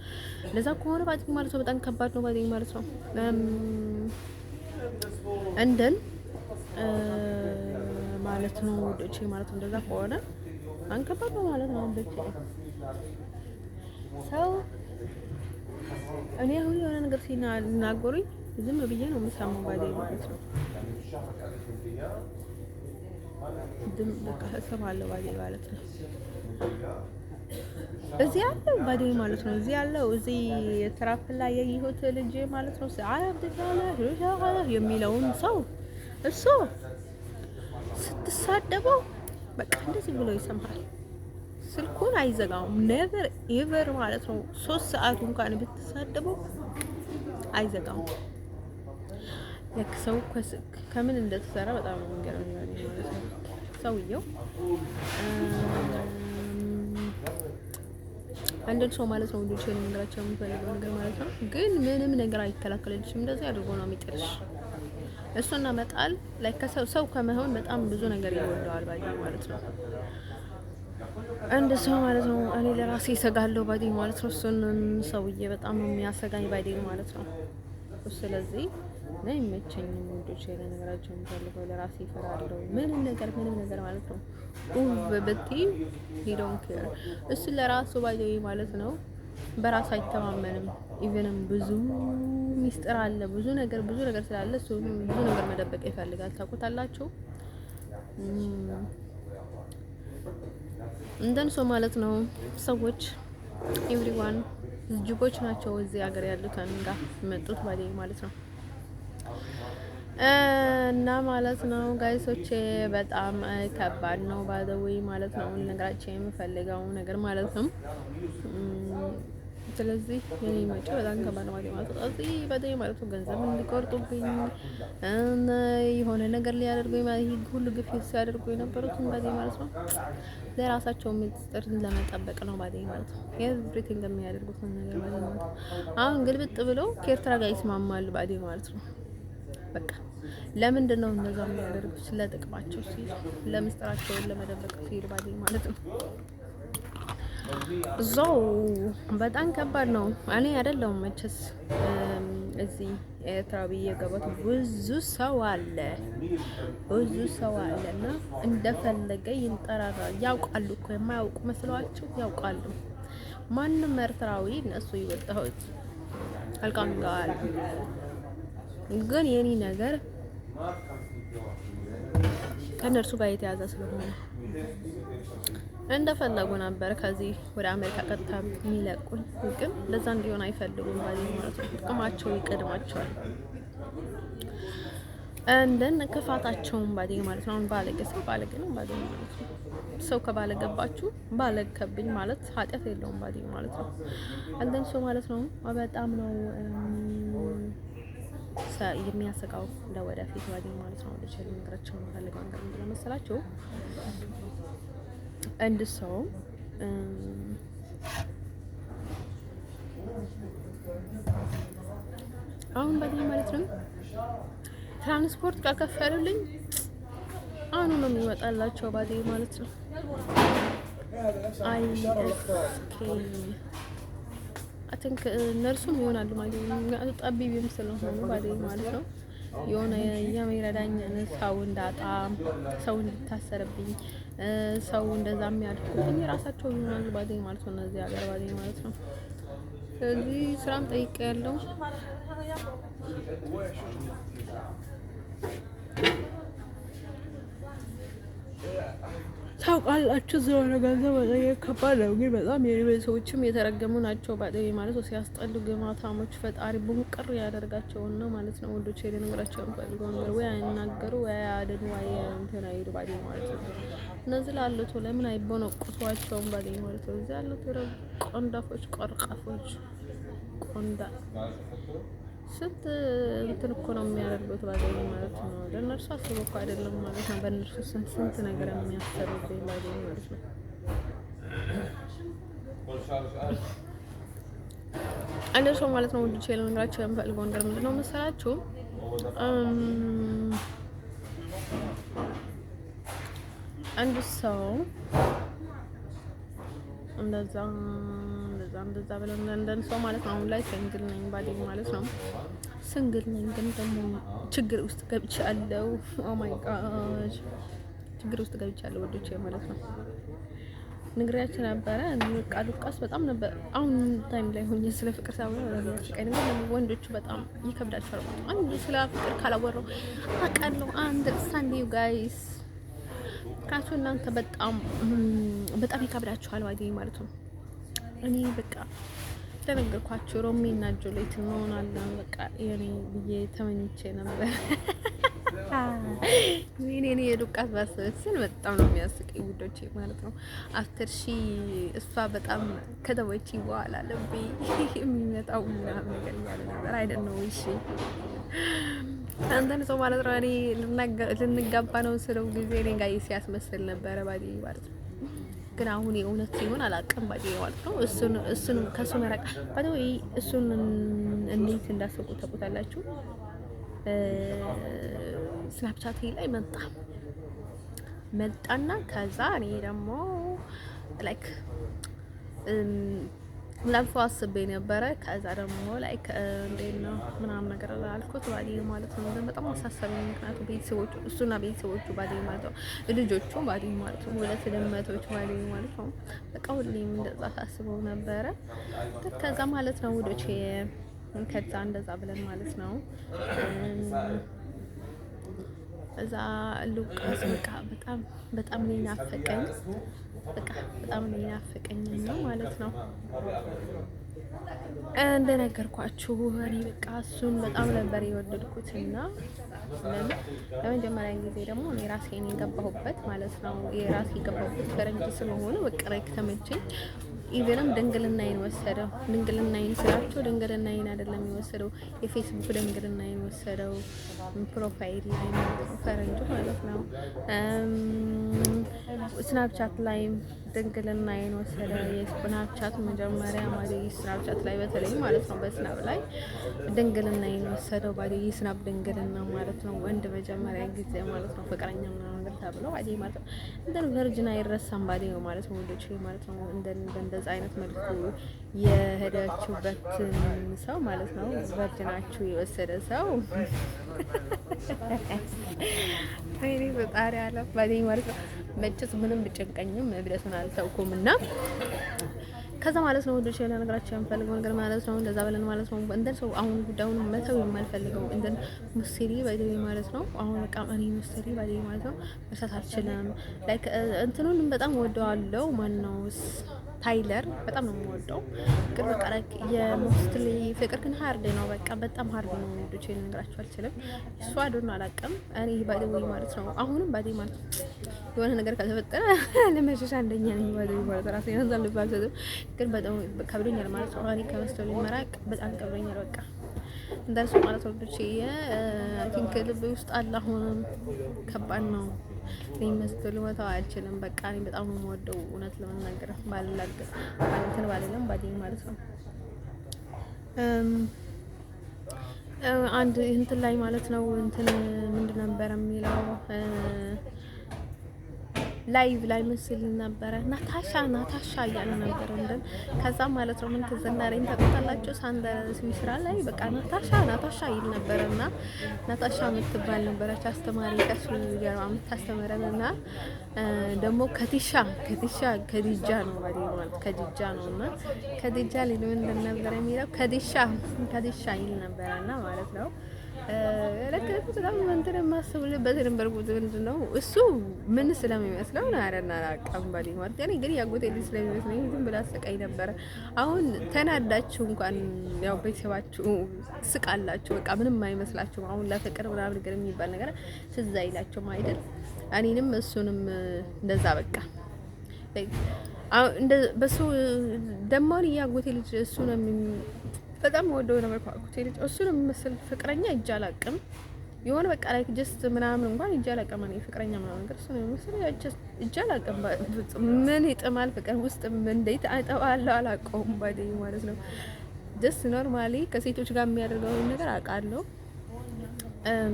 ለዛ ከሆነ ባዲ ማለት ነው በጣም ከባድ ነው ባዲ ማለት ነው። እንደን ማለት ነው ወዶቼ ማለት ነው። እንደዛ ከሆነ አንከባድ ነው ማለት ነው ወዶቼ ሰው እኔ አሁን የሆነ ነገር ሲናገሩኝ ዝም ብዬ ነው የምሰማው ባዲ ማለት ነው። ዝም በቃ እሰማለሁ ባዲ ማለት ነው። እዚህ ያለው ባዲ ማለት ነው። እዚህ ያለው እዚህ ትራፕ ላይ ያየሁት ልጅ ማለት ነው። የሚለውን ሰው እሱ ስትሳደበው በቃ እንደዚህ ብሎ ይሰማል። ስልኩን አይዘጋውም። ኔቨር ኤቨር ማለት ነው። 3 ሰዓት እንኳን ብትሳደበው አይዘጋውም። ለክ ሰው ከምን እንደተሰራ በጣም ነው የሚገርመኝ ማለት ነው። ሰውየው አንድ ሰው ማለት ነው ልጅ ነገራቸው የሚፈልገው ነገር ማለት ነው። ግን ምንም ነገር አይከላከልልሽም። እንደዚህ አድርጎ ነው የሚጥልሽ። እሱና መጣል ላይ ሰው ከመሆን በጣም ብዙ ነገር ይወደዋል ባይ ማለት ነው። አንድ ሰው ማለት ነው። እኔ ለራሴ እሰጋለሁ ባዲ ማለት ነው። እሱን ሰውዬ በጣም ነው የሚያሰጋኝ ባዲ ማለት ነው። ስለዚህ ነው የሚመቸኝ ወንዶች ላይ ነገራቸው የሚፈልገው ለራሴ እፈራለሁ። ምንም ነገር ማለት ነው። በበቲ ሂዶን ኬር እሱ ለራሱ ባዲ ማለት ነው። በራሱ አይተማመንም። ኢቭንም ብዙ ሚስጥር አለ፣ ብዙ ነገር ስላለ እሱ ብዙ ነገር መደበቅ ይፈልጋል። ታውቁታላችሁ እንደን ሰው ማለት ነው። ሰዎች ኤቭሪዋን ጅቦች ናቸው እዚህ ሀገር ያሉት አንጋ መጡት ባዲ ማለት ነው። እና ማለት ነው ጋይሶቼ በጣም ከባድ ነው ባደውይ ማለት ነው። ነገራችን የምፈልገው ነገር ማለት ነው። ስለዚህ የኔ መጪ በጣም ከባድ ነው ማለት ነው። ስለዚህ በደይ ማለት ነው ገንዘብ እንዲቆርጡብኝ እና የሆነ ነገር ሊያደርጉኝ ማለት ይሄ ሁሉ ግፊት ሲያደርጉ የነበሩት በደይ ማለት ነው። ለራሳቸው ምስጢር ለመጠበቅ ነው ባደይ ማለት ነው። ኤቭሪቲንግ የሚያደርጉት ነገር ማለት ነው። አሁን ግልብጥ ብለው ከኤርትራ ጋር ይስማማሉ ባደይ ማለት ነው። በቃ ለምንድን ነው እንደዛ የሚያደርጉት? ስለጥቅማቸው ሲሉ ለምስጢራቸውን ለመደበቅ ሲሉ ባደይ ማለት ነው። እዛው በጣም ከባድ ነው። እኔ አይደለሁም መቼስ እዚህ ኤርትራ ብዬ ገባት ብዙ ሰው አለ እና እንደፈለገ ይንጠራራል። ያውቃሉ እኮ የማያውቁ መስሏቸው ያውቃሉ። ማንም ኤርትራዊ እነሱ ይወጣሁት አልቃምጋል። ግን የኔ ነገር ከነርሱ ጋር የተያዘ ስለሆነ እንደፈለጉ ነበር ከዚህ ወደ አሜሪካ ቀጥታ የሚለቁኝ። ግን ለዛ እንዲሆን አይፈልጉም ማለት ነው። ጥቅማቸው ይቀድማቸዋል። እንደን ክፋታቸውን ባዴ ማለት ነው። ባለጌ ሰው ባለጌ ነው ባዴ ማለት ነው። ሰው ከባለገባችሁ ባለገብኝ ማለት ኃጢአት የለውም ባዴ ማለት ነው። አንደን ሰው ማለት ነው በጣም ነው የሚያሰቃው ለወደፊት ባዴ ማለት ነው። ልጅ ልንገራቸው የምፈልገው ነገር ምንድን ነው መሰላችሁ? አንድ ሰው አሁን ባዴ ማለት ነው ትራንስፖርት ካከፈሉልኝ አሁን ነው የሚወጣላቸው ባዴ ማለት ነው። አይ ቲንክ ነርሱም ይሆናሉ ማለት ነው። ጠቢብም ስለሆኑ ባዴ ማለት ነው። የሆነ የሚረዳኝን ሰው እንዳጣ ሰው እንዲታሰርብኝ ሰው እንደዛ የሚያድርጉኝ ራሳቸው ይሆናሉ ባዴ ማለት ነው። እነዚህ ሀገር ባዴ ማለት ነው። ስለዚህ ስራም ጠይቄ ያለው ታውቃላችሁ ስለሆነ ገንዘብ መጠየቅ ከባድ ነው። ግን በጣም የቤተሰቦችም የተረገሙ ናቸው ባጠቢ ማለት ነው። ሲያስጠሉ ግማታሞች ፈጣሪ ቡንቅር ያደርጋቸውን ነው ማለት ነው። ወንዶች ሄደንግራቸው ፈልገው ነገር ወይ አይናገሩ ወይ አያድኑ ወይ እንትን አይሉ ባዴ ማለት ነው። እነዚህ ላሉት ለምን አይቦነቁቷቸውም ባዴ ማለት ነው። እዚህ ያሉት ቆንዳፎች ቆርቃፎች ቆንዳ ስንት እንትን እኮ ነው የሚያደርጉት ባዴ ማለት ነው። ለእነርሱ አስበው እኮ አይደለም ማለት ነው። በእነርሱ ስንት ነገር የሚያሰሩብኝ ባዴ ማለት ነው። አንድ ሰው ማለት ነው ወንዶች ልነግራቸው የምፈልገው ነገር ምንድን ነው መሰላችሁ? አንድ ሰው እንደዛ ብለው እንደን ሰው ማለት ነው። አሁን ላይ ሲንግል ነኝ ባዴ ማለት ነው። ሲንግል ነኝ ግን ደግሞ ችግር ውስጥ ገብቻለሁ። ኦ ማይ ጋድ ችግር ውስጥ ገብቻለሁ ወዶቼ ማለት ነው። ንግሪያችን ነበረ በቃ ሉቃስ በጣም ነበር። አሁን ታይም ላይ ሆኜ ስለ ፍቅር ሳወራ ፍቅር ነገር ወንዶቹ በጣም ይከብዳቸዋል። አንድ ስለ ፍቅር ካላወራው አውቃለሁ። አንደርስታንድ ዩ ጋይስ ካቹ እናንተ በጣም ይከብዳቸዋል ባዴ ማለት ነው። እኔ በቃ ተነገርኳችሁ ሮሚ እና ጆሌት እንሆናለን በቃ የኔ ብዬ ተመኝቼ ነበር። እኔ የዱቃት ባሰብስን በጣም ነው የሚያስቀኝ ውዶቼ ማለት ነው። አፍተር እሷ በጣም ከተወች በኋላ ልቤ የሚመጣው ምናምን ነገር እያለ ነበር አይደል ነው። እሺ አንተን ሰው ማለት ነው። እኔ ልንጋባ ነው ስለው ጊዜ እኔ ጋር ሲያስመስል ነበረ ባዴ ማለት ነው። ግን አሁን የእውነት ሲሆን አላውቅም ባዴ ማለት ነው። እሱን ከሱ መራቅ ባዶ እሱን እንዴት እንዳሰቁ ተቆጣላችሁ። ስናፕቻት ላይ መጣና ከዛ እኔ ደግሞ ላይክ ላልፎ አስቤ ነበረ። ከዛ ደግሞ ላይክ እንዴት ነው ምናምን ነገር አልኩት ባዴ ማለት ነው። በጣም አሳሰበኝ። ምክንያቱም ቤተሰቦቹ እሱና ቤተሰቦቹ ባዴ ማለት ነው። ልጆቹ ባዴ ማለት ነው። ሁለት ድመቶች ባዴ ማለት ነው። በቃ ሁሌም እንደዛ ሳስበው ነበረ። ከዛ ማለት ነው ውዶቼ ከዛ እንደዛ ብለን ማለት ነው እዛ ሉቃስ በቃ በጣም ነው ናፈቀኝ። በቃ በጣም ነው ናፈቀኝ ነው ማለት ነው። እንደነገርኳችሁ እኔ በቃ እሱን በጣም ነበር የወደድኩት እና ለመጀመሪያ ጊዜ ደግሞ እኔ ራሴን የገባሁበት ማለት ነው። የራሴ የገባሁበት ፈረንጅ ስለሆነ በቃ ላይክ ተመቸኝ። ኢቨንም ድንግልናዬን ወሰደው። ድንግልናዬን ስላቸው ድንግልናዬን አይደለም የወሰደው የፌስቡክ ድንግልናዬን ወሰደው። ፕሮፋይል ላይ ፈረንጁ ማለት ነው። ስናፕቻት ላይ ድንግልናዬን ወሰደ። የስናፕቻት መጀመሪያ ማለት ስናፕቻት ላይ በተለይ ማለት ነው በስናፕ ላይ ድንግልናዬን ወሰደው። ባዲ ስናፕ ድንግልና ማለት ነው። ወንድ መጀመሪያ ጊዜ ማለት ነው ፍቅረኛ ምናምን ነገር ተብሎ ባዲ ማለት ነው። እንደን ቨርጂን አይረሳም ባዲ ነው ማለት ነው። ወንዶች ማለት ነው እንደዚህ በዛ አይነት መልኩ የሄዳችሁበትን ሰው ማለት ነው ቨርጅናችሁ የወሰደ ሰው ወይኔ ፈጣሪ አለ ባለኝ ማለት ነው። መቼስ ምንም ብጨንቀኝም እብደቱን አልተውኩም እና ከዛ ማለት ነው ወደ ሸላ ነገራችን የምፈልገው ነገር ማለት ነው እንደዛ በለን ማለት ነው። እንደን ሰው አሁን ጉዳዩን መተው የማልፈልገው እንደን ሙስሊ ባይደይ ማለት ነው። አሁን በቃ እኔ ሙስሊ ባይደይ ማለት ነው መርሳት አልችልም። ላይክ እንትኑን በጣም ወደዋለው ማን ነው ታይለር በጣም ነው የምወደው። ግን በቃ ላይክ የሙስሊ ፍቅር ግን ሀርድ ነው። በቃ በጣም ሀርድ ነው። ወንዶች ልነግራችሁ አልችልም። እሱ አዶን አላውቅም። እኔ ባይደይ ማለት ነው አሁንም ባይደይ ማለት ነው የሆነ ነገር ካልተፈጠረ ለመሸሽ አንደኛ ነኝ ባይደይ ማለት ራሴ ያንዛል ልባዘው ግን በጣም ከብዶኛል ማለት ነው። እኔ ከመስተው መራቅ በጣም ከብዶኛል። በቃ እንደርሱ ማለት ነው። ልጅ አይ ቲንክ ልብ ውስጥ አለ አሁንም ከባድ ነው። እኔ መስተው ልመታው አልችልም። በቃ እኔ በጣም ነው የምወደው እውነት ለመናገር ባልላገር እንትን ባልልም ባዲኝ ማለት ነው። አንድ እንትን ላይ ማለት ነው እንትን ምንድን ነበር የሚለው ላይቭ ላይ ምስል ነበረ ናታሻ እያለ ነበር እንደን ከዛ ማለት ነው ምን ተዘናረኝ ተቆጣላችሁ ሳንደር ስራ ላይ በቃ ናታሻ ይል ነበርና ናታሻ የምትባል ነበረች አስተማሪ ከሱ ጋር የምታስተምረንና ደግሞ ከዲጃ ነው ማለት ከዲጃ ነውና ከዲጃ ሊሉ እንደነበር የሚለው ከዲሻ ይል ነበርና ማለት ነው። ለከት በጣም እንትን የማስብልበት የነበርኩት ምንድን ነው እሱ ምን ስለሚመስለው ነው ያረና አቀምባሊ ማለት ያኔ ግን ያጎቴ ልጅ ስለሚመስለኝ ዝም ብላ አሰቃይ ነበረ። አሁን ተናዳችሁ እንኳን ያው ቤተሰባችሁ ስቃላችሁ በቃ ምንም አይመስላችሁም። አሁን ለፍቅር ምናምን ነገር የሚባል ነገር ትዝ አይላችሁም አይደል? እኔንም እሱንም እንደዛ በቃ እንደ በሱ ደሞ ያጎቴ ልጅ እሱ ነው በጣም ወደው ነበር ኳኩቴ ልጅ እሱን የሚመስል ፍቅረኛ እጅ አላቅም። የሆነ በቃ ላይክ ጀስት ምናምን እንኳን እጅ አላቅም። እኔ ፍቅረኛ ምናምን ነገር እሱን የሚመስል እጅ አላቅም። ምን ይጥማል ፍቅር ውስጥ እንዴት አይጠባለሁ አላውቀውም። ባዴ ማለት ነው ጀስት ኖርማሊ ከሴቶች ጋር የሚያደርገውን ነገር አውቃለሁ።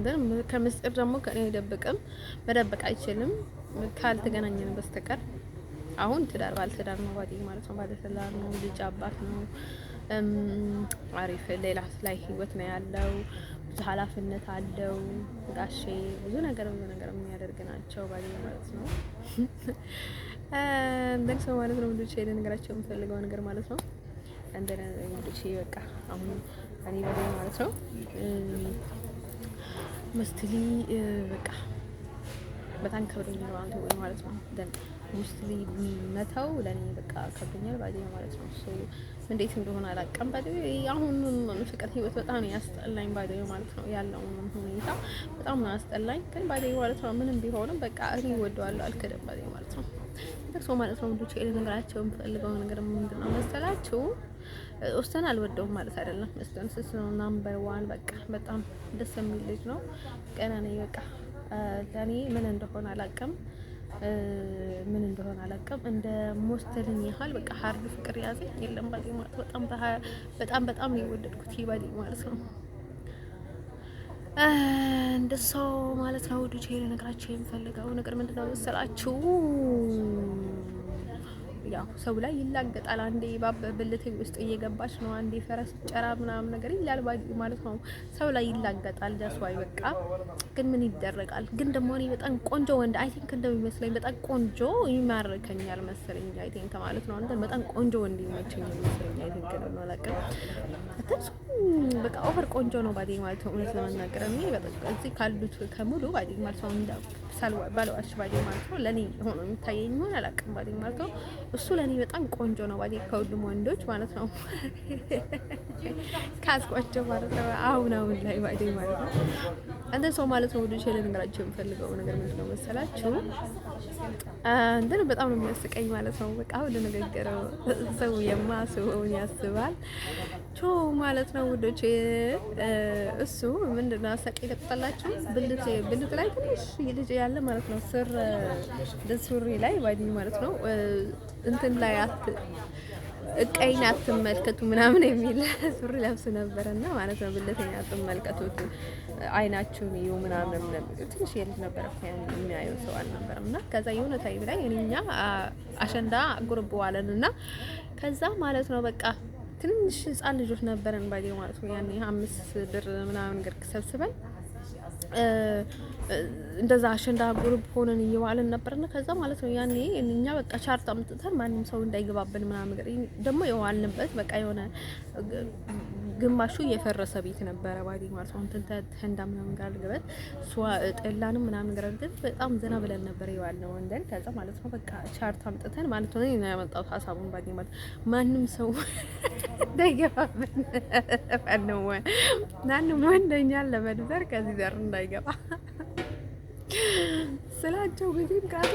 ግን ከምስጢር ደግሞ ከኔ አይደብቅም። መደበቅ አይችልም ካልተገናኘን በስተቀር። አሁን ትዳር ባልትዳር ነው ባዴ ማለት ነው። ባለትዳር ነው፣ ልጅ አባት ነው። አሪፍ ሌላ ላይ ህይወት ነው ያለው። ብዙ ኃላፊነት አለው። ጋሼ ብዙ ነገር የሚያደርግ ናቸው ባሌ ማለት ነው። እንደን ሰው ማለት ነው። ወንዶች ነገራቸው የምፈልገው ነገር ማለት ነው። እንደነ ወንዶች በቃ አሁን እኔ ባሌ ማለት ነው መስትሊ በቃ በጣም ከብዶኛል ማለት ነው። ደን ሙስሊ መተው ለኔ በቃ ከብዶኛል ባዴ ማለት ነው። ሶ እንዴት እንደሆነ አላውቅም። ባዴ አሁን ፍቅር ህይወት በጣም ነው ያስጠላኝ ባዴ ማለት ነው። ያለው ሁኔታ በጣም ነው ያስጠላኝ። ግን ባዴ ማለት ነው ምንም ቢሆንም በቃ እኔ ወደዋለሁ አልከደም ባዴ ማለት ነው። ሶ ማለት ነው ወንዶች ልነግራቸው የምፈልገው ነገር ምንድነው መሰላችሁ? ኦስተን አልወደውም ማለት አይደለም። ኦስተን ነው ናምበር 1 በቃ በጣም ደስ የሚል ልጅ ነው። ቀና ነኝ በቃ ለኔ ምን እንደሆነ አላውቅም። እንደ ሞስተልን ያህል በቃ ሀርድ ፍቅር ያዘኝ የለም ባዴ ማለት በጣም ነው የወደድኩት ባዴ ማለት ነው። እንደሰው ማለት ነው ወደ ቼለ ነገራችሁ የምፈልገው ነገር ምንድነው መሰላችሁ? ያው ሰው ላይ ይላገጣል። አንዴ ባብ ብልቴ ውስጥ እየገባች ነው፣ አንዴ ፈረስ ጨራ ምናምን ነገር ይላል ማለት ነው። ሰው ላይ ይላገጣል። ዳስዋይ በቃ ግን ምን ይደረጋል። ግን ደግሞ እኔ በጣም ቆንጆ ወንድ አይ ቲንክ እንደሚመስለኝ በጣም ቆንጆ ይማርከኛል መሰለኝ አይ ቲንክ ማለት ነው። አንተ በጣም ቆንጆ ወንድ ይመቸኛል መሰለኝ አይ ቲንክ ነው አላውቅም። በቃ ኦቨር ቆንጆ ነው ባዴ ማለት ነው። እውነት ለመናገር እኔ በጣም እዚህ ካሉት ከሙሉ ባዴ ማለት ነው ባለዋሽ ባዴ ማለት ነው ለኔ ሆኖ የሚታየኝ ሆነ አላውቅም ባዴ ማለት ነው። እሱ ለኔ በጣም ቆንጆ ነው ባዴ ከሁሉም ወንዶች ማለት ነው። ካስቋቸው ማለት ነው አሁን ላይ ባዴ ማለት ነው። አንተ ሰው ማለት ነው ወንዶች ልነግራቸው የምፈልገው ነገር ምንድነው መሰላችሁ? እንደው በጣም ነው የሚያስቀኝ ማለት ነው። በቃ ሁሉ ነገር ሰው የማስበውን ያስባል ቾ ማለት ነው ወንዶች። እሱ ምንድነው አሰቀኝ ተጣላችሁ ብልት ላይ ትንሽ ልጅ ያለ ማለት ነው ሱሪ ላይ ባዲ ማለት ነው እንትን ላይ እቀይን አትመልከቱ ምናምን የሚል ሱሪ ለብስ ነበረና ማለት ነው። ብልቴን አትመልከቱት አይናችሁን እዩ ምናምን ትንሽ የልጅ ነበረ የሚያየው ሰው አልነበረም። እና ከዛ የሆነ ታይም ላይ እኛ አሸንዳ ጉርብ ዋለን እና ከዛ ማለት ነው በቃ ትንሽ ህፃን ልጆች ነበረን ባዲ ማለት ነው። ያኔ 5 ብር ምናምን ነገር ሰብስበን እንደዛ አሸንዳ ግሩፕ ሆነን እየዋለን ነበርና ከዛ ማለት ነው ያኔ እኛ በቃ ቻርት አምጥተን ማንም ሰው እንዳይገባብን ምናምን ነገር ደግሞ የዋልንበት በቃ የሆነ ግማሹ የፈረሰ ቤት ነበረ ባዲ ማለት ነው። እንትን ተንዳ ምናምን ጋር ልገበት ጠላንም ምናምን ነገር ግን በጣም ዘና ብለን ነበር የዋልነው ወንደን ከዛ ማለት ነው በቃ ቻርት አምጥተን ማለት ነው እኔ ያመጣሁት ሀሳቡን ባዲ ማለት ማንም ሰው እንዳይገባብን ማንም ወንደኛል ለመድበር ከዚህ ዘር እንዳይገባ ስላቸው ጊዜ ጋሩ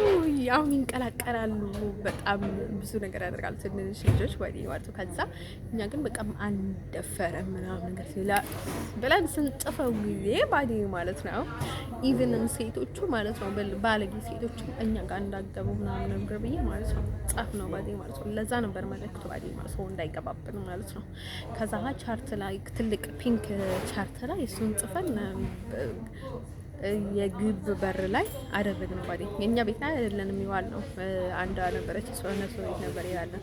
ያው ይንቀላቀላሉ በጣም ብዙ ነገር ያደርጋሉ ትንሽ ልጆች ወይ ማለት ነው። ከዛ እኛ ግን በቃ አንደፈረ ምናምን ነገር ሲላ ብለን ስንጥፈው ጊዜ ባዲ ማለት ነው ኢቭን ሴቶቹ ማለት ነው ባለጌ ሴቶቹ እኛ ጋር እንዳገቡ ምናምን ነገር ብዬ ማለት ነው ጻፍ ነው ባዲ ማለት ነው። ለዛ ነበር መልእክቱ ባዲ ማለት ነው እንዳይገባብን ማለት ነው። ከዛ ቻርት ላይ ትልቅ ፒንክ ቻርት ላይ እሱን ጽፈን የግብ በር ላይ አደረግነው ባዲ የኛ ቤት ላይ አይደለም የሚዋል ነው። አንዷ ነበረች እሷ ነሱ ቤት ነበር ያለ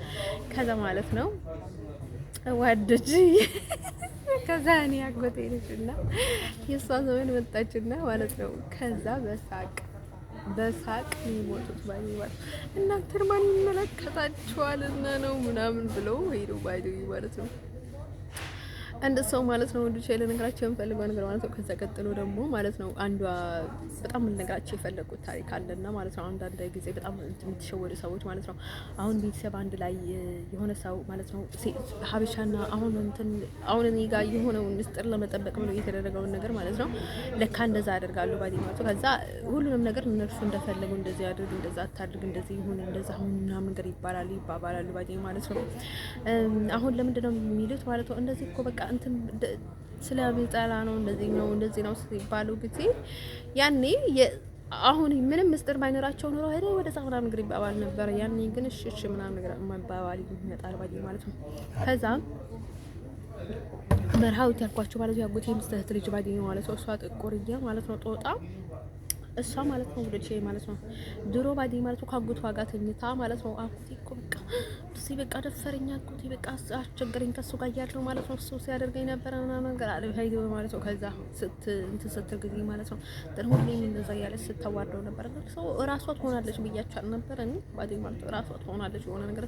ከዛ ማለት ነው ወደጂ ከዛ እኔ አጎቴ ልጅና የሷ ዘመን መጣችና ማለት ነው ከዛ በሳቅ ይሞቱት ባዲ እናንተ ማን ይመለከታችኋልና ነው ምናምን ብለው ሄዱ ባዲ ማለት ነው። አንድ ሰው ማለት ነው ወንዶች ያለ ነገራቸው የምፈልገው ነገር ማለት ነው። ከዛ ቀጥሎ ደግሞ ማለት ነው አንዷ በጣም ልነግራቸው የፈለጉት ታሪክ አለና ማለት ነው። አንዳንድ ጊዜ በጣም የምትሸወዱ ሰዎች ማለት ነው አሁን ቤተሰብ አንድ ላይ የሆነ ሰው ማለት ነው ሀበሻና አሁን እኔ ጋር የሆነውን ምስጢር ለመጠበቅ ብለው የተደረገውን ነገር ማለት ነው ለካ እንደዛ ያደርጋሉ ባዲ ማለት ነው። ከዛ ሁሉንም ነገር እነርሱ እንደፈለጉ እንደዚህ ያድርግ እንደዛ አታድርግ እንደዚህ ይሁን እንደዛ አሁን ምናምን ነገር ይባባላሉ ባዲ ማለት ነው። አሁን ለምንድን ነው የሚሉት ማለት ነው እንደዚህ እኮ በቃ እንትን ስለሚጠላ ነው እንደዚህ ነው ሲባሉ ጊዜ ያኔ አሁን ምንም ምስጢር ባይኖራቸው ኖሮ ሄደ ወደ ጻፍና ነገር ይባባል ነበር። ያኔ ግን እሺ ምናምን ነገር ማባባል ይመጣል ባዲ ማለት ነው። ከዛ መርሃዊት ያልኳቸው ማለት ያጎቴ ምስተት ልጅ ባዲ ማለት ነው እሷ ጥቁርዬ ማለት ነው ጦጣ እሷ ማለት ነው ወደቼ ማለት ነው ድሮ ባዲ ማለት ነው ካጎቷ ጋር ተኝታ ማለት ነው አኩቲ እኮ በቃ እዚህ በቃ ደፈረኛ አኩቲ በቃ አስቸገረኝ ከሱ ጋር ያለው ማለት ነው እሱ ሲያደርገኝ ነበር እና ነገር አለ ሀይዶ ማለት ነው። ከዛ ስትል ጊዜ ማለት ነው ሁሌም እንደዛ ያለች ስታዋርደው ነበር ሰው ራሷ ትሆናለች ብያቻል ነበር እኔ ባዲ ማለት ነው ራሷ ትሆናለች የሆነ ነገር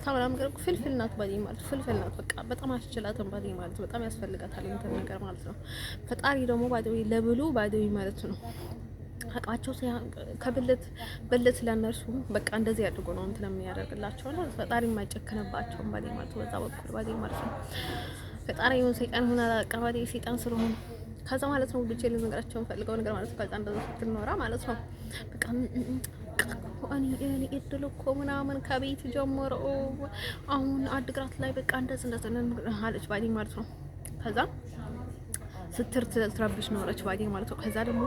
ታማም ነገር ፍልፍል ናት ባዲ ማለት ፍልፍል ናት በቃ በጣም አስችላተን ባዲ ማለት በጣም ያስፈልጋታል እንትን ነገር ማለት ነው። ፈጣሪ ደግሞ ባዲ ለብሉ ባዲ ማለት ነው አቃቸው ከብልት ለነርሱ በቃ እንደዚህ ያድርጉ ነው እንትን የሚያደርግላቸው ነው። ፈጣሪ የማይጨክንባቸው ባዲ ማለት በዛ በኩል ባዲ ማለት ነው። ፈጣሪ ይሁን ሰይጣን ሆነ አቀባዲ ሰይጣን ስለሆነ ከዛ ማለት ነው ልጅ ልነግራቸው ፈልገው ነገር ማለት ከዛ እንደዛ ስትኖራ ማለት ነው በቃ እኔ እድል እኮ ምናምን ከቤት ጀምሮ አሁን አድግራት ላይ በቃ እንደዚህ አለች ባዲ ማለት ነው። ከዛ ስትረብሽ ኖረች ባዲ ማለት ነው። ከዛ ደግሞ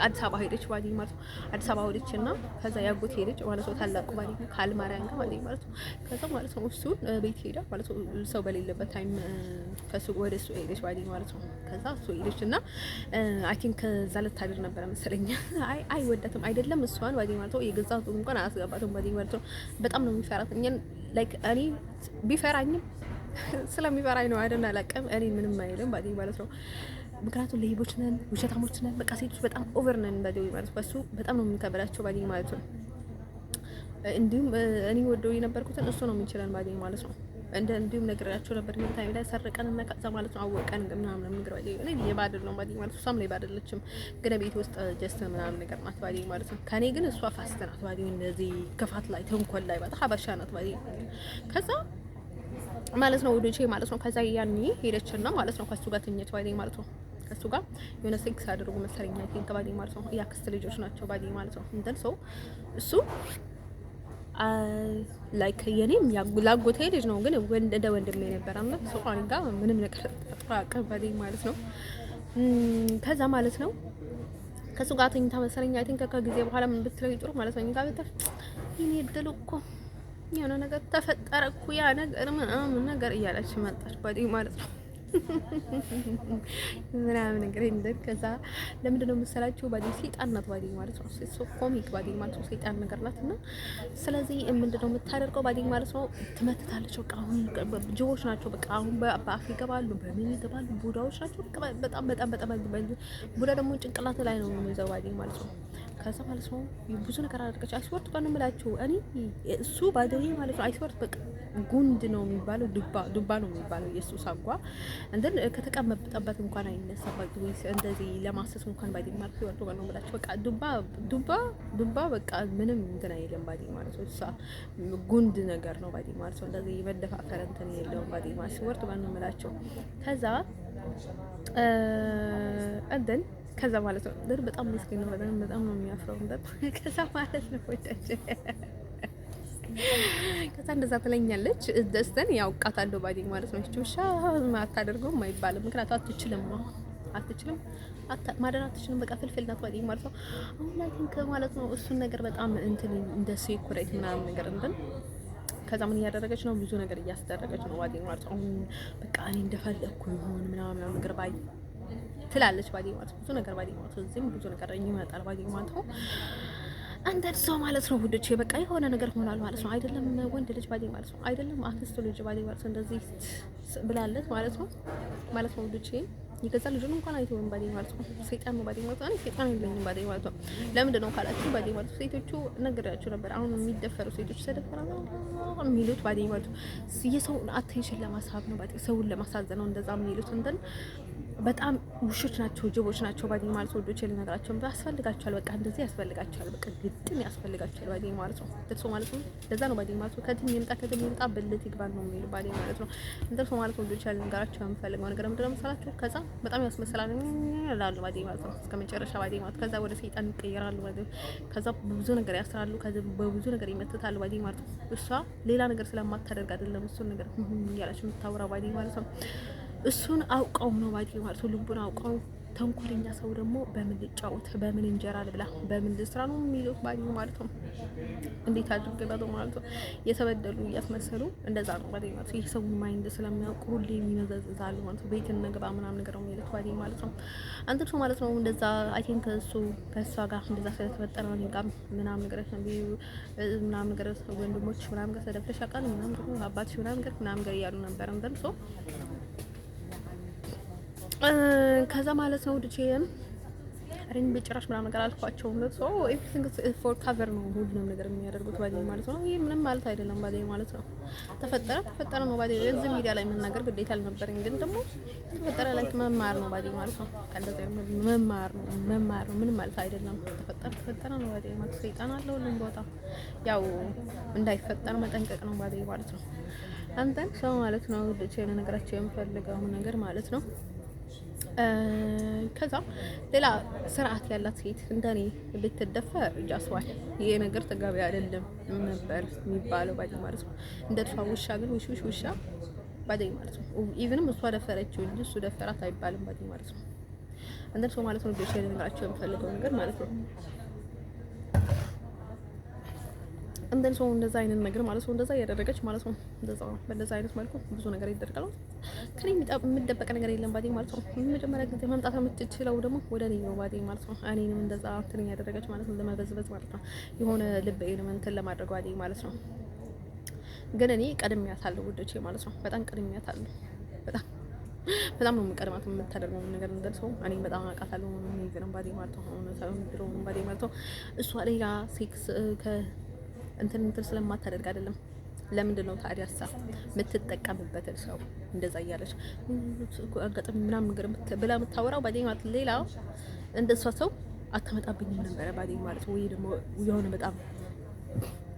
አዲስ አበባ ሄደች ባዲ ማለት ነው። አዲስ አበባ ሄደችና ከዛ ያጎት ሄደች ማለት ነው ታላቁ ባዲ ካልማርያም ጋር ባዲ ማለት ነው። ከዛ ማለት ነው እሱ ቤት ሄዳ ማለት ነው ሰው በሌለበት ታይም ከሱ ወደ እሱ ሄደች ባዲ ማለት ነው። ከዛ እሱ ሄደችና አይ ቲንክ ከዛ ልታድር ነበር መሰለኝ አይ ወዳትም አይደለም እሷን ባዲ ማለት ነው የገዛቱ እንኳን አያስገባትም ባዲ ማለት ነው። በጣም ነው የሚፈራት እኛን ላይክ እኔ ቢፈራኝም ስለሚፈራኝ ነው አይደል አላውቅም እኔ ምንም አይልም ባዲ ማለት ነው። ምክንያቱም ለይቦች ነን ውሸታሞች ነን በቃ ሴቶች በጣም ኦቨር ነን ባዲ ማለት ነው። በሱ በጣም ነው የምንከበዳቸው ባዲ ማለት ነው። እንዲሁም እኔ ወደው የነበርኩትን እሱ ነው የሚችለን ባዲ ማለት ነው። እንዲሁም ነግራቸው ነበር ምን ታይም ላይ ሰርቀን እና ከዛ ማለት ነው አወቀን ምናምን ነገር ባዲ እኔ የባድል ነው ባዲ ማለት እሷም ላይ ባድልችም ግን ቤት ውስጥ ጀስት ምናምን ነገር ናት ባዲ ማለት ነው። ከኔ ግን እሷ ፋስት ናት ባዲ እንደዚህ ክፋት ላይ ተንኮል ላይ በጣም ሀበሻ ናት ባዲ ከዛ ማለት ነው ወዶቼ ማለት ነው። ከዛ ያኔ ሄደችና ማለት ነው ከሱ ጋር ተኘች ባዲ ማለት ነው። ከሱ ጋር የሆነ ሴክስ አድርጉ መሰለኝ አይ ቲንክ ባዲ ማለት ነው። ያክስት ልጆች ናቸው ባዲ ማለት ነው። እንትን ሰው እሱ ላይክ የኔም ያጉላጎቴ ልጅ ነው ግን እንደ ወንድሜ ነበር አመት ሰው አንጋ ምንም ነገር ተጣጣቀ ባዲ ማለት ነው። ከዛ ማለት ነው ከሱ ጋር ተኝታ መሰለኝ አይ ቲንክ ከጊዜ በኋላ ምን ብትለው ይጥሩ ማለት ነው ጋር በተፍ ይሄ እድል እኮ የሆነ ነገር ተፈጠረ እኮ ያ ነገር ምናምን ነገር እያለች መጣች ባዲ ማለት ነው። ምናምን ነገር እንደት ከዛ ለምንድን ነው መሰላችሁ ባዲ ሰይጣን ናት ባዲ ማለት ነው። ሶ ኮሚክ ባዲ ማለት ነው ሰይጣን ነገር ናት። እና ስለዚህ ምንድን ነው የምታደርገው ባዲ ማለት ነው ትመትታለች። በቃ አሁን ጅቦች ናቸው። በቃ አሁን በአፍ ይገባሉ፣ በምን ይገባሉ፣ ቡዳዎች ናቸው። በጣም በጣም በጣም ቡዳ ደግሞ ጭንቅላት ላይ ነው የሚይዘው ባዲ ማለት ነው። ከዛ ማለት ነው ብዙ ነገር አደረገች። አይስወርት ቀን የምላችሁ እኔ እሱ ባደይ ማለት ነው አይስወርት በቃ ጉንድ ነው የሚባለው፣ ዱባ ነው የሚባለው የእሱ ሳጓ እንደን ከተቀመጠበት እንኳን አይነሳበት ወይስ እንደዚህ ለማሰስ እንኳን ባዲ ማለት ይወርዱ ነው የምላችሁ። በቃ ዱባ በቃ ምንም እንትን አይልም ባዲ ማለት ነው። እሷ ጉንድ ነገር ነው ባዲ ማለት ነው። እንደዚህ መደፋፈር እንትን የለውም ባዲ ማለት ሲወርድ ነው የምላችሁ። ከዛ ማለት ነው በጣም ምስኪን ነው። በጣም ነው የሚያፍረው። ከዛ ማለት ነው ከዛ እንደዛ ትለኛለች። ደስተን ያውቃታለሁ ባዲ ማለት ነው። እቺ ውሻ አታደርገውም አይባልም። ምክንያቱም አትችልም ማደር አትችልም። በቃ ፍልፍል ናት ባዲ ማለት ነው። አሁን ላይ ማለት ነው እሱን ነገር በጣም እንትን እንደ ሴኩሬት ምናምን ነገር እንትን ከዛ ምን እያደረገች ነው? ብዙ ነገር እያስደረገች ነው ባዲ ማለት ነው። በቃ እኔ እንደፈለኩ ይሆን ምናምን ነገር ባይ ትላለች ባዲ ማለት ብዙ ነገር ባዲ ማለት እዚህም ብዙ ነገር ይመጣል ባዲ ማለት ነው። አንተን ሰው ማለት ነው ውዶቼ በቃ የሆነ ነገር ሆኗል ማለት ነው። አይደለም ወንድ ልጅ ባዲ ማለት ነው። አይደለም አክስት ልጅ ባዲ ማለት ነው። እንደዚህ ብላለች ማለት ነው ውዶቼ የገዛ ልጁን እንኳን አይተውም ባዲ ማለት ነው። ሰይጣን ነው ባዲ ማለት ነው። ሰይጣን የለኝም ባዲ ማለት ነው። ለምንድን ነው ካላችሁ ባዲ ማለት ነው ሴቶቹ ነገራችሁ ነበር። አሁን የሚደፈሩ ሴቶች ተደፈራሉ የሚሉት ባዲ ማለት ነው የሰው አቴንሽን ለማሳብ ነው ባዲ ሰውን ለማሳዘን ነው እንደዛ የሚሉት እንትን በጣም ውሾች ናቸው፣ ጅቦች ናቸው ባዲ ማለት ነው። ወዶች ልነግራቸው ያስፈልጋቸዋል። በቃ እንደዚህ ያስፈልጋቸዋል። በቃ ግጥም ያስፈልጋቸዋል ባዲ ማለት ነው። ደርሶ ማለት ነው ለዛ ነው ባዲ ማለት ነው። ከዚህ ይምጣ ብልት ይግባል ነው የሚሉ ባዲ ማለት ነው። ደርሶ ማለት ነው ወዶች ልነግራቸው የምፈልገው ነገር ምንድን ነው መሰላችሁ? ከዛ በጣም ያስመስላል ይላሉ ባዲ ማለት ነው። እስከ መጨረሻ ባዲ ማለት ከዛ ወደ ሰይጣን ይቀየራሉ ባዲ። ከዛ በብዙ ነገር ያስራሉ። ከዛ በብዙ ነገር ይመትታሉ ባዲ ማለት ነው። እሷ ሌላ ነገር ስለማታደርግ አይደለም እሱን ነገር እያለች የምታወራ ባዲ ማለት ነው። እሱን አውቀው ነው ባዲ ማለት ነው። ልቡን አውቀው ተንኮለኛ ሰው ደግሞ በምን ልጫወት፣ በምን እንጀራ ልብላ፣ በምን ልስራ ነው የሚሉት ባዲ ማለት ነው። እንዴት አድርገው ማለት ነው የተበደሉ እያስመሰሉ እንደዛ ነው ባዲ ማለት ነው። የሰውን ማይንድ ስለሚያውቁ ሁሌ የሚመዘዝዛሉ ማለት ነው። ቤትን ነግባ ምናምን ነገር ነው የሚሉት ባዲ ማለት ነው። አንተ ሰው ማለት ነው እንደዛ አይ ቲንክ እሱ ከእሷ ጋር እንደዛ ስለተፈጠረ ነው ጋር ምናምን ነገር ምናምን ነገር ወንድሞች ምናምን ነገር ተደፍረሽ አቃል ምናምን ነገር አባትሽ ምናምን ነገር እያሉ ነበር እንትን ሶ ከዛ ማለት ነው ድቼን አረን በጭራሽ ምናምን ነገር አልኳቸውም። ሶ ኤቭሪቲንግ ፎር ካቨር ነው ሁሉንም ነገር የሚያደርጉት ባዲ ማለት ነው። ይሄ ምንም ማለት አይደለም ባዲ ማለት ነው። ተፈጠረ ነው ባዲ እዚህ ሚዲያ ላይ መናገር ግዴታ አልነበረኝ፣ ግን ደግሞ ተፈጠረ ላይ መማር ነው ባዲ ማለት ነው። እንደዛ መማር ነው ምንም ማለት አይደለም። ተፈጠረ ነው ባዲ ማለት ሰይጣን አለው ሁሉም ቦታ ያው እንዳይፈጠር መጠንቀቅ ነው ባዲ ማለት ነው። አንተን ሰው ማለት ነው ድቼን ነገራቸው የምፈልገው ነገር ማለት ነው። ከዛ ሌላ ስርዓት ያላት ሴት እንደኔ ብትደፈር ጃስዋል ይሄ ነገር ተገቢ አይደለም ነበር የሚባለው ባዲ ማለት ነው። እንደሷ ውሻ ግን ውሻ ባዲ ማለት ነው። ኢቭንም እሷ ደፈረችው እንጂ እሱ ደፈራት አይባልም ባዲ ማለት ነው። እንደሷ ማለት ነው ዲሽ ነገራቸው የምፈልገው ነገር ማለት ነው። እንደን ሰው እንደዛ አይነት ነገር ማለት ነው እንደዛ ያደረገች ማለት ነው። በእንደዛ አይነት መልኩ ብዙ ነገር ይደረጋል። ከኔ የምደበቅ ነገር የለም ባዲ ማለት ነው። መጀመሪያ ጊዜ መምጣት የምትችለው ደግሞ ወደ እኔ ነው ባዲ ማለት ነው። እኔንም እንደዛ እንትን ያደረገች ማለት ነው ለመበዝበዝ ማለት ነው። የሆነ ልቤንም እንትን ለማድረግ ባዲ ማለት ነው። ግን እኔ ቀድሜያታለሁ ውዶቼ ማለት ነው። በጣም ቀድሜያታለሁ። በጣም ነው የምቀድማት የምታደርገው ነገር እንደርሰው እኔ በጣም አውቃታለሁ ነው የሚገርም ባዲ ማለት ነው። ባዲ ማለት ነው እሷ ሌላ ሴክስ እንትን ስለማታደርግ አይደለም። ለምንድን ነው ታዲያ የምትጠቀምበትን ሰው እንደዛ እያለች አጋጣሚ ምናምን ነገር ብላ የምታወራው ባዲ ማለት ሌላ እንደሷ ሰው አታመጣብኝም ነበረ ባዲ ማለት ወይ ደግሞ የሆነ በጣም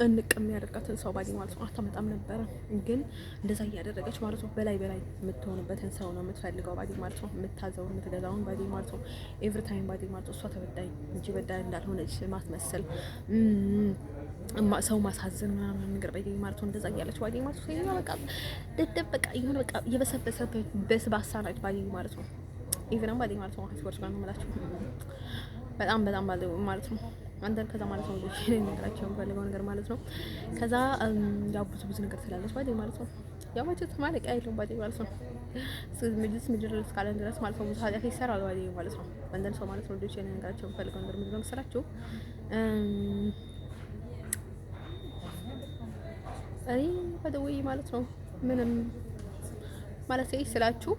እንቅም ያደርጋትን ሰው ባዲ ማለት ነው አታመጣም ነበረ። ግን እንደዛ እያደረገች ማለት ነው በላይ የምትሆንበትን ሰው ነው የምትፈልገው ባዲ ማለት ነው። የምታዘውን የምትገዛውን ባዲ ማለት ነው ኤቭሪ ታይም ባዲ ማለት እሷ ተበዳይ እንጂ በዳይ እንዳልሆነች ማስመሰል ሰው ማሳዘን ምናምን ነገር ባዲ ማለት ነው። እንደዛ እያለች ባዲ ማለት ነው ይሄን በቃ ደደብ በቃ የሆነ በቃ የበሰበሰ በስባሳ ናት ባዲ ማለት ነው። ኢቭንም ባዲ ማለት ነው አስወርስ ጋር ነው የምላችሁ በጣም ባዲ ማለት ነው። አንተን ከዛ ማለት ነው ልጅ ነገራቸው የምፈልገው ነገር ማለት ነው። ከዛ ያው ብዙ ነገር ስላለች ባዴ ማለት ነው። ያው ማለት ማለቂያ የለውም ባዴ ማለት ነው። ምድር እስካለን ድረስ ማለት ነው ብዙ ኃጢአት ይሰራል ባዴ ማለት ነው። አንተን ሰው ማለት ነው ልጅ ነገራቸው የምፈልገው ነገር ምንድን ነው መሰላችሁ? እኔ ባደወይ ማለት ነው ምንም ማለት ስላችሁ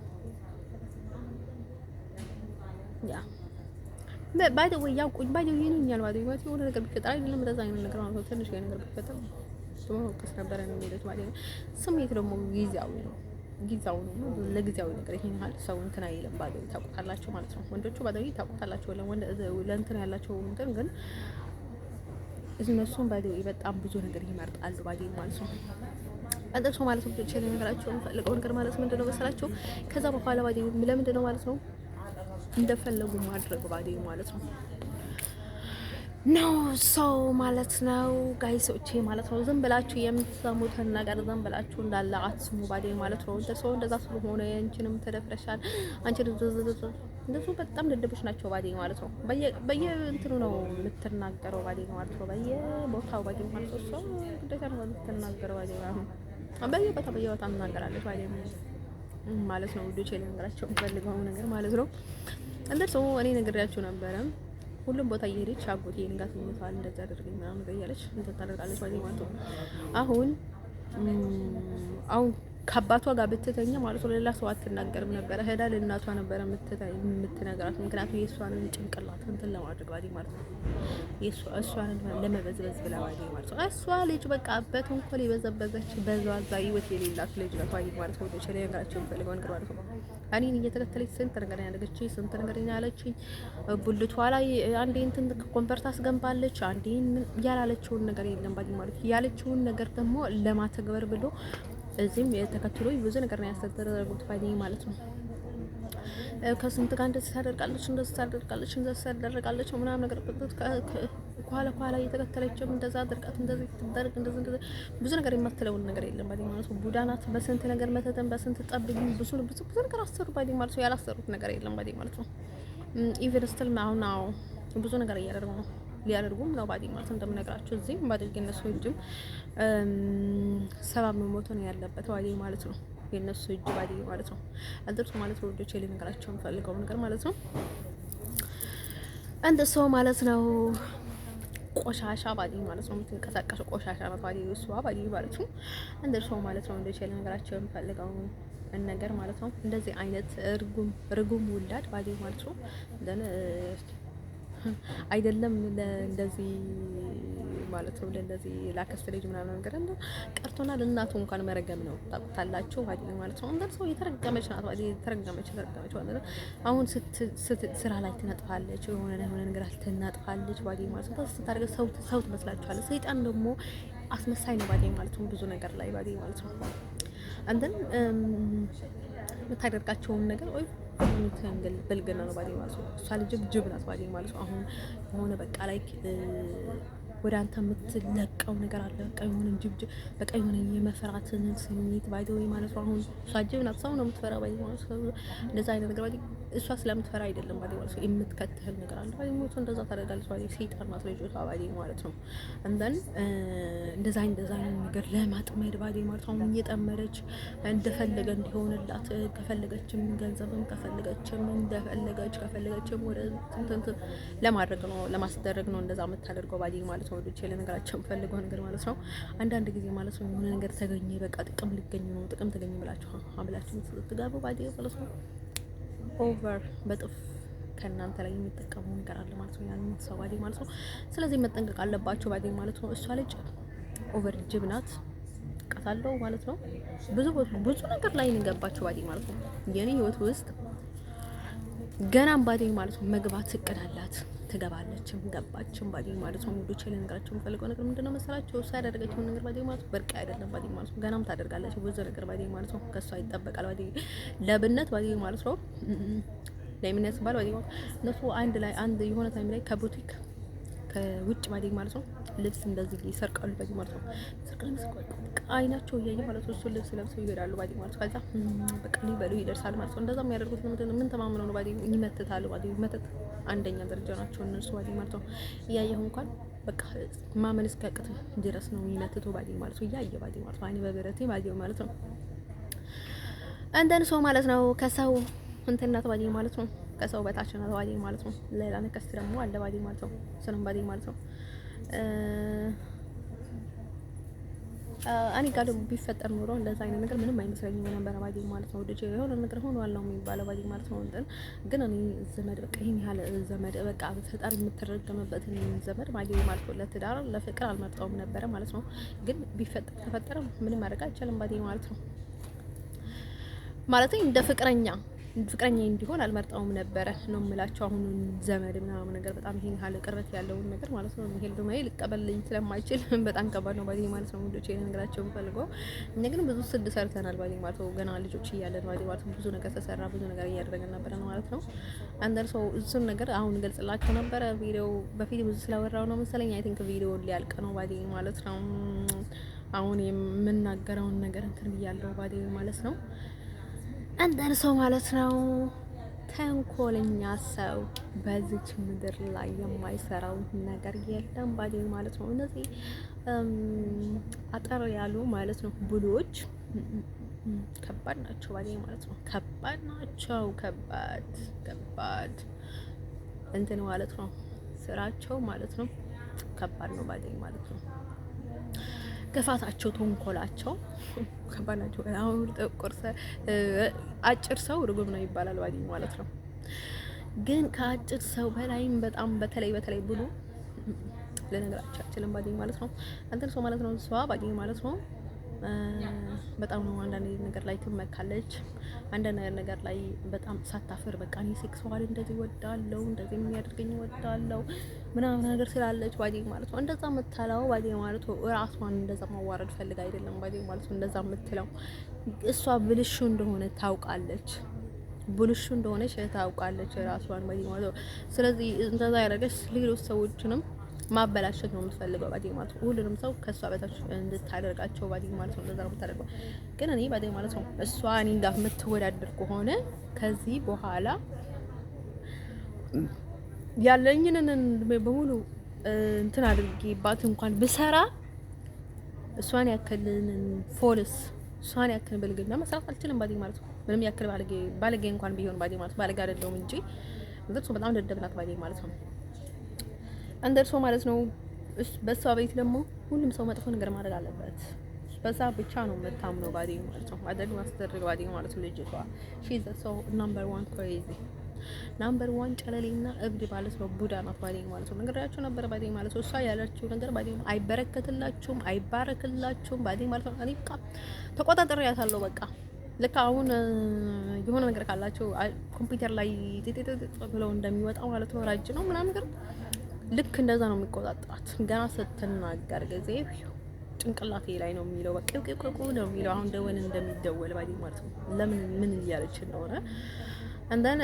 ያ ባይ ዘ ወይ ያውቁኝ ባይ ዘ ወይ ይሉኛል ባይ ዘ ወይ የሆነ ነገር ቢፈጠር አይደለም እንደዛ አይነት ነገር ማለት ነው። ትንሽ ነገር ቢፈጠር ተወቅስ ነበር ነው የሚሉት ማለት ነው። ስሜት ደግሞ ጊዜያዊ ነው ለጊዜያዊ ነገር ይሄን ያህል ሰው እንትን አይልም ባይ ዘ ወይ ታውቁታላችሁ ማለት ነው። ወንዶቹ ባይ ዘ ወይ ታውቁታላችሁ ለእንትን ያላቸው እንትን ግን እነሱም ባይ ዘ ወይ በጣም ብዙ ነገር ይመርጣሉ ባይ ዘ ወይ ማለት ነው። አንተሱ ማለት ነው ብቻ ነገራቸው ፈልገው ነገር ማለት ምንድነው መሰላችሁ? ከዛ በኋላ ባይ ዘ ወይ ለምንድነው ማለት ነው እንደፈለጉ ማድረግ ባዴ ማለት ነው ሰው ማለት ነው ጋይሶቼ ማለት ነው። ዝም ብላችሁ የምትሰሙትን ነገር ዝም ብላችሁ እንዳለ አትስሙ ባዴ ማለት ነው። ሰው እንደዛ ስለሆነ አንቺንም ተደፍረሻል አንቺ እንደሱ በጣም ደደብሽ ናቸው ባዴ ማለት ነው። በየእንትኑ ነው የምትናገረው ባዴ ማለት ነው። በየቦታው ባዴ ማለት ነው። ሰው ግዴታ ነው የምትናገረው ባዴ ማለት ነው። በየቦታው እናገራለች ባዴ ማለት ነው። ውዶቼ ልነግራቸው የምፈልገው ነገር ማለት ነው እንደርሶ እኔ ነግሬያችሁ ነበረ። ሁሉም ቦታ እየሄደች አጎቴ ንጋት ይመጣል እንደዛ አድርገኝ ምናምን እያለች እንትን ታደርጋለች ማለት ነው። አሁን ከአባቷ ጋር ብትተኛ ማለት ነው ሌላ ሰው አትናገርም ነበረ። ሄዳ ለእናቷ ነበረ የምትነግራት። ምክንያቱም የእሷን ጭንቅላት እንትን ለማድረግ ማለት ነው እሷን ለመበዝበዝ ብላ ማለት ነው። እሷ ልጅ በቃ በተንኮል የበዘበዘች በዛዛ ህይወት የሌላት ልጅ ነው ማለት ነው። ወደ ነገራቸው የምፈልገው ነገር ማለት ነው እኔን እየተከተለች ስንት ነገር ያደረገች ስንት ነገር ያለችኝ ቡልቷ ላይ አንዴ እንትን ኮንፈርት አስገንባለች። አንዴ ያላለችውን ነገር የለም ባዲ ማለት ያለችውን ነገር ደግሞ ለማተግበር ብሎ እዚህም የተከትሎ ብዙ ነገር ነው ያስተደረጉት ባዲ ማለት ነው። ከስንት ጋር እንደዚህ ታደርጋለች ምናምን ነገር ኋላ እየተከተለችም እንደዛ አድርጋት እንደዚህ ትደረግ እንደዚህ ብዙ ነገር የማትለውን ነገር የለም ባዲ ማለት ነው። ቡዳናት በስንት ነገር መተተን በስንት ጠብኝ ብዙ ነገር አሰሩ ባዲ ማለት ነው። ያላሰሩት ነገር የለም ባዲ ማለት ነው። ኢቨን ስትል አሁን ብዙ ነገር ሊያደርጉም ነው ባዲ ማለት እንደምነግራችሁ እዚህ ባዲ የነሱ እጅም ሰባብ መሞት ነው ያለበት ባዲ ማለት ነው። የነሱ እጅ ባዲ ማለት ነው አድርሱ ማለት ነው። ወዶቼ ልነግራችሁ የምፈልገው ነገር ማለት ነው እንደሱ ማለት ነው። ቆሻሻ ባዲ ማለት ነው የምትንቀሳቀሱ ቆሻሻ ነው ባዲ እሷ ባዲ ማለት ነው እንደሱ ማለት ነው። ወዶቼ ልነግራችሁ የምፈልገው ነገር ማለት ነው እንደዚህ አይነት ርጉም ውላድ ባዲ ማለት ነው አይደለም እንደዚህ ማለት ነው። ለእንደዚህ ላከስተ ልጅ ምናምን ነገር እንደ ቀርቶና ለእናቱ እንኳን መረገም ነው ታውቁታላችሁ ማለት ነው። እንደው ሰው የተረገመች ናት የተረገመች ማለት ነው። አሁን ስራ ላይ ትነጥፋለች የሆነ ነገር ትነጥፋለች ማለት ነው። ስታደርግ ሰው ትመስላችኋለች። ሰይጣን ደግሞ አስመሳይ ነው ማለት ነው። ብዙ ነገር ላይ ማለት ነው አንተን የምታደርጋቸውን ነገር ወይ ምትንገል በልገና ነው ባዲ ማለት ነው። እሷ ልጅ ጅብ ናት ባዲ ማለት ነው። አሁን የሆነ በቃ ላይ ወደ አንተ የምትለቀው ነገር አለ። በቃ የሆነ ጅብ በቃ የሆነ የመፈራትን ስሜት ባዲ ማለት ነው። አሁን እሷ ጅብ ናት፣ ሰው ነው የምትፈራ ባዲ ማለት ነው። እንደዛ አይነት ነገር ባዲ እሷ ስለምትፈራ አይደለም ባዲ ማለት ነው። የምትከተል ነገር አለ ባዲ ማለት ነው። እንደዛ ታደርጋለች ባዲ ሰይጣን ናት ልጅቷ ባዲ ማለት ነው። እንደን እንደዛ አይነት ነገር ለማጥመድ ባዲ ማለት ነው። እየጠመደች እንደፈለገ እንዲሆንላት ከፈለገችም ገንዘብም ከፈለገችም ከፈለገችም ወደ እንትን ለማድረግ ነው ለማስደረግ ነው እንደዛ የምታደርገው ባዲ ማለት ነው። ወዶቼ ለነገራቸው ፈልገው ነገር ማለት ነው። አንዳንድ ጊዜ ማለት ነው የሆነ ነገር ተገኘ በቃ ጥቅም ተገኘ ብላችሁ ትጋቡ ባዲ ማለት ነው። ኦቨር በጥፍ ከእናንተ ላይ የሚጠቀሙ ነገር አለ ማለት ነው። ያንን ሰው ባዲ ማለት ነው። ስለዚህ መጠንቀቅ አለባችሁ ባዲ ማለት ነው። እሷ ልጅ ኦቨር ጅብ ናት ቀታለው ማለት ነው። ብዙ ነገር ላይ እንገባችሁ ባዲ ማለት ነው። የኔ ህይወት ውስጥ ገናም ባዲ ማለት ነው መግባት እቅድ አላት። ትገባለችም ገባችም ባዲ ማለት ነው። ሙሉ ቸለ ነገራቸው የምፈልገው ነገር ምንድነው መሰላችሁ? እሷ ያደረገችው ነገር ባዲ ማለት በርቃ አይደለም ባዲ ማለት ነው። ገናም ታደርጋለች ብዙ ነገር ባዲ ማለት ነው። ከሷ ይጠበቃል ባዲ ለብነት ባዲ ማለት ነው። ለምነት ባል ባዲ እነሱ አንድ የሆነ ታይም ላይ ከቡቲክ ከውጭ ባዴ ማለት ነው ልብስ እንደዚህ ይሰርቃሉ ባዴ ማለት ነው። አይናቸው እያየ ማለት ነው እሱን ልብስ ለብሰው ይሄዳሉ ባዴ ማለት ነው። ከዛ በቃ ሊበሉ ይደርሳል ማለት ነው። እንደዛ የሚያደርጉት ምን ተማምነው ነው ባዴ ይመትታሉ። ባዴ መተት አንደኛ ደረጃ ናቸው እነሱ ባዴ ማለት ነው። እያየሁ እንኳን በቃ ማመን እስኪያቅት ድረስ ነው የሚመትተው ባዴ ማለት ነው። እያየ ባዴ ማለት ነው። አይኔ በብረቴ ባዴ ማለት ነው። እንደን ሰው ማለት ነው ከሰው እንትናት ባዴ ማለት ነው። ከሰው በታች ነው ባዴ ማለት ነው። ሌላ ነከስ ደግሞ አለ ባዴ ማለት ነው። ስንም ባዴ ማለት ነው። እኔ ጋር ቢፈጠር ኖሮ እንደዛ አይነት ነገር ምንም አይመስለኝም ነበር ባዴ ማለት ነው። ወደጄ የሆነ ነገር ሆኗል ነው የሚባለው ባዴ ማለት ነው። ግን እኔ ዘመድ በቃ ይሄን ያህል ዘመድ በቃ ፈጣሪ የምትረገምበትን ዘመድ ባዴ ማለት ነው ለትዳር ለፍቅር አልመርጠውም ነበረ ማለት ነው። ግን ቢፈጠር ተፈጠረ ምንም ማድረግ አይቻልም ባዴ ማለት ነው። ማለት እንደ ፍቅረኛ እንዲሆን አልመርጠውም ነበረ ነው የምላቸው። አሁን ዘመድ ምናምን ነገር በጣም ይሄን ያህል ቅርበት ያለውን ነገር ማለት ነው ይሄ ደግሞ ሊቀበልልኝ ስለማይችል በጣም ከባድ ነው ባዴ ማለት ነው። ወንዶች ይሄን ነገራቸው ፈልገው እኛ ግን ብዙ ስድ ሰርተናል ባዴ ማለት ነው። ገና ልጆች እያለን ባዴ ማለት ነው ብዙ ነገር ተሰራ፣ ብዙ ነገር እያደረገን ነበር ማለት ነው። አንደር ሰው እሱን ነገር አሁን ገልጽላችሁ ነበረ ቪዲዮ በፊት ብዙ ስለወራው ነው መሰለኝ። አይ ቲንክ ቪዲዮ ሊያልቅ ነው ባዴ ማለት ነው። አሁን የምናገረውን ነገር እንትን ብያለሁ ባዴ ማለት ነው። እንደን ሰው ማለት ነው ተንኮለኛ ሰው በዚች ምድር ላይ የማይሰራው ነገር የለም ባዴ ማለት ነው። እነዚህ አጠር ያሉ ማለት ነው ብሎች ከባድ ናቸው ባዴ ማለት ነው። ከባድ ናቸው። ከባድ እንትን ማለት ነው ስራቸው ማለት ነው። ከባድ ነው ባዴ ማለት ነው። ክፋታቸው ተንኮላቸው ከባድ ናቸው። አሁን አጭር ሰው ርጉም ነው ይባላል ባዴ ማለት ነው። ግን ከአጭር ሰው በላይም በጣም በተለይ ብሉ ለነገራችን አልችልም ባዴ ማለት ነው። አንተን ሰው ማለት ነው እሷ ባዴ ማለት ነው በጣም ነው አንዳንድ ነገር ላይ ትመካለች። አንዳንድ ነገር ላይ በጣም ሳታፍር በቃ እኔ ሴክሱዋል እንደዚህ ወዳለው እንደዚህ የሚያደርገኝ ወዳለው ምናምን ነገር ስላለች ባዴ ማለት ነው እንደዛ የምትለው ባዴ ማለት ነው። ራሷን እንደዛ ማዋረድ ፈልጋ አይደለም ባዴ ማለት ነው እንደዛ የምትለው። እሷ ብልሹ እንደሆነ ታውቃለች። ብልሹ እንደሆነች ታውቃለች ራሷን ባዴ ማለት ነው። ስለዚህ እንደዛ ያደረገች ሌሎች ሰዎችንም ማበላሸት ነው የምትፈልገው ባዴ ማለት ነው። ሁሉንም ሰው ከሷ በታች እንድታደርጋቸው ባዴ ማለት ነው እንደዛ ነው የምታደርገው። ግን እኔ ባዴ ማለት ነው እሷ እኔ ጋር የምትወዳደር ከሆነ ከዚህ በኋላ ያለኝን በሙሉ እንትን አድርጌባት እንኳን ብሰራ እሷን ያክልን ፎልስ እሷን ያክል ብልግና መስራት አልችልም ባዴ ማለት ነው። ምንም ያክል ባለጌ እንኳን ቢሆን ባዴ ማለት ባለጌ አይደለሁም እንጂ እንደሱ በጣም ደደብ ናት ባዴ ማለት ነው። እንደርሶ ማለት ነው። በሷ ቤት ደግሞ ሁሉም ሰው መጥፎ ነገር ማድረግ አለበት። በዛ ብቻ ነው የምታምነው ባዴ ማለት ነው። አደግ ማስተደረግ ባዴ ማለት ነው። ልጅቷ ሺዝ ሶ ናምበር 1 ክሬዚ ናምበር 1 ጨለሌና እብድ ማለት ነው። ቡዳ ናት ባዴ ማለት ነው። ነገራችሁ ነበር ባዴ ማለት ነው። እሷ ያለችው ነገር ባዴ አይበረከትላችሁም፣ አይባረክላችሁም ባዴ ማለት ነው። እኔ በቃ ተቆጣጥሬያታለሁ በቃ ልክ አሁን የሆነ ነገር ካላችሁ ኮምፒውተር ላይ ጥጥጥ ብለው እንደሚወጣው ማለት ነው። ራጅ ነው ምናምን ነገር ልክ እንደዛ ነው የሚቆጣጣት። ገና ስትናገር ጊዜ ጭንቅላቴ ላይ ነው የሚለው በቃ ቅቅቁ ነው የሚለው። አሁን ደወል እንደሚደወል ባዴ ማለት ነው። ለምን ምን እያለች እንደሆነ እንደን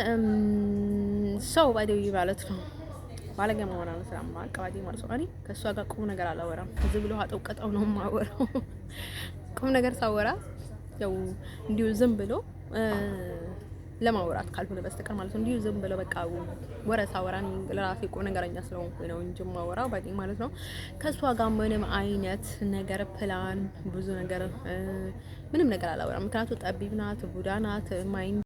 ሰው ባዴ ማለት ነው። ባለገ መሆን ነው ስለማውቅ ባዴ ማለት ነው። እኔ ከሷ ጋር ቁም ነገር አላወራም። ዝም ብሎ አጠውቀጠው ነው የማወራው። ቁም ነገር ሳወራ ያው እንዲሁ ዝም ብሎ ለማውራት ካልሆነ በስተቀር ማለት ነው። እንዲሁ ዝም ብለው በቃ ወረሳ ወራን ለራሴ ቁም ነገረኛ ስለሆንኩኝ ነው እንጂ ማወራው ባዴ ማለት ነው። ከሷ ጋር ምንም አይነት ነገር ፕላን ብዙ ነገር ምንም ነገር አላወራም። ምክንያቱም ጠቢብ ናት፣ ቡዳ ናት፣ ማይንድ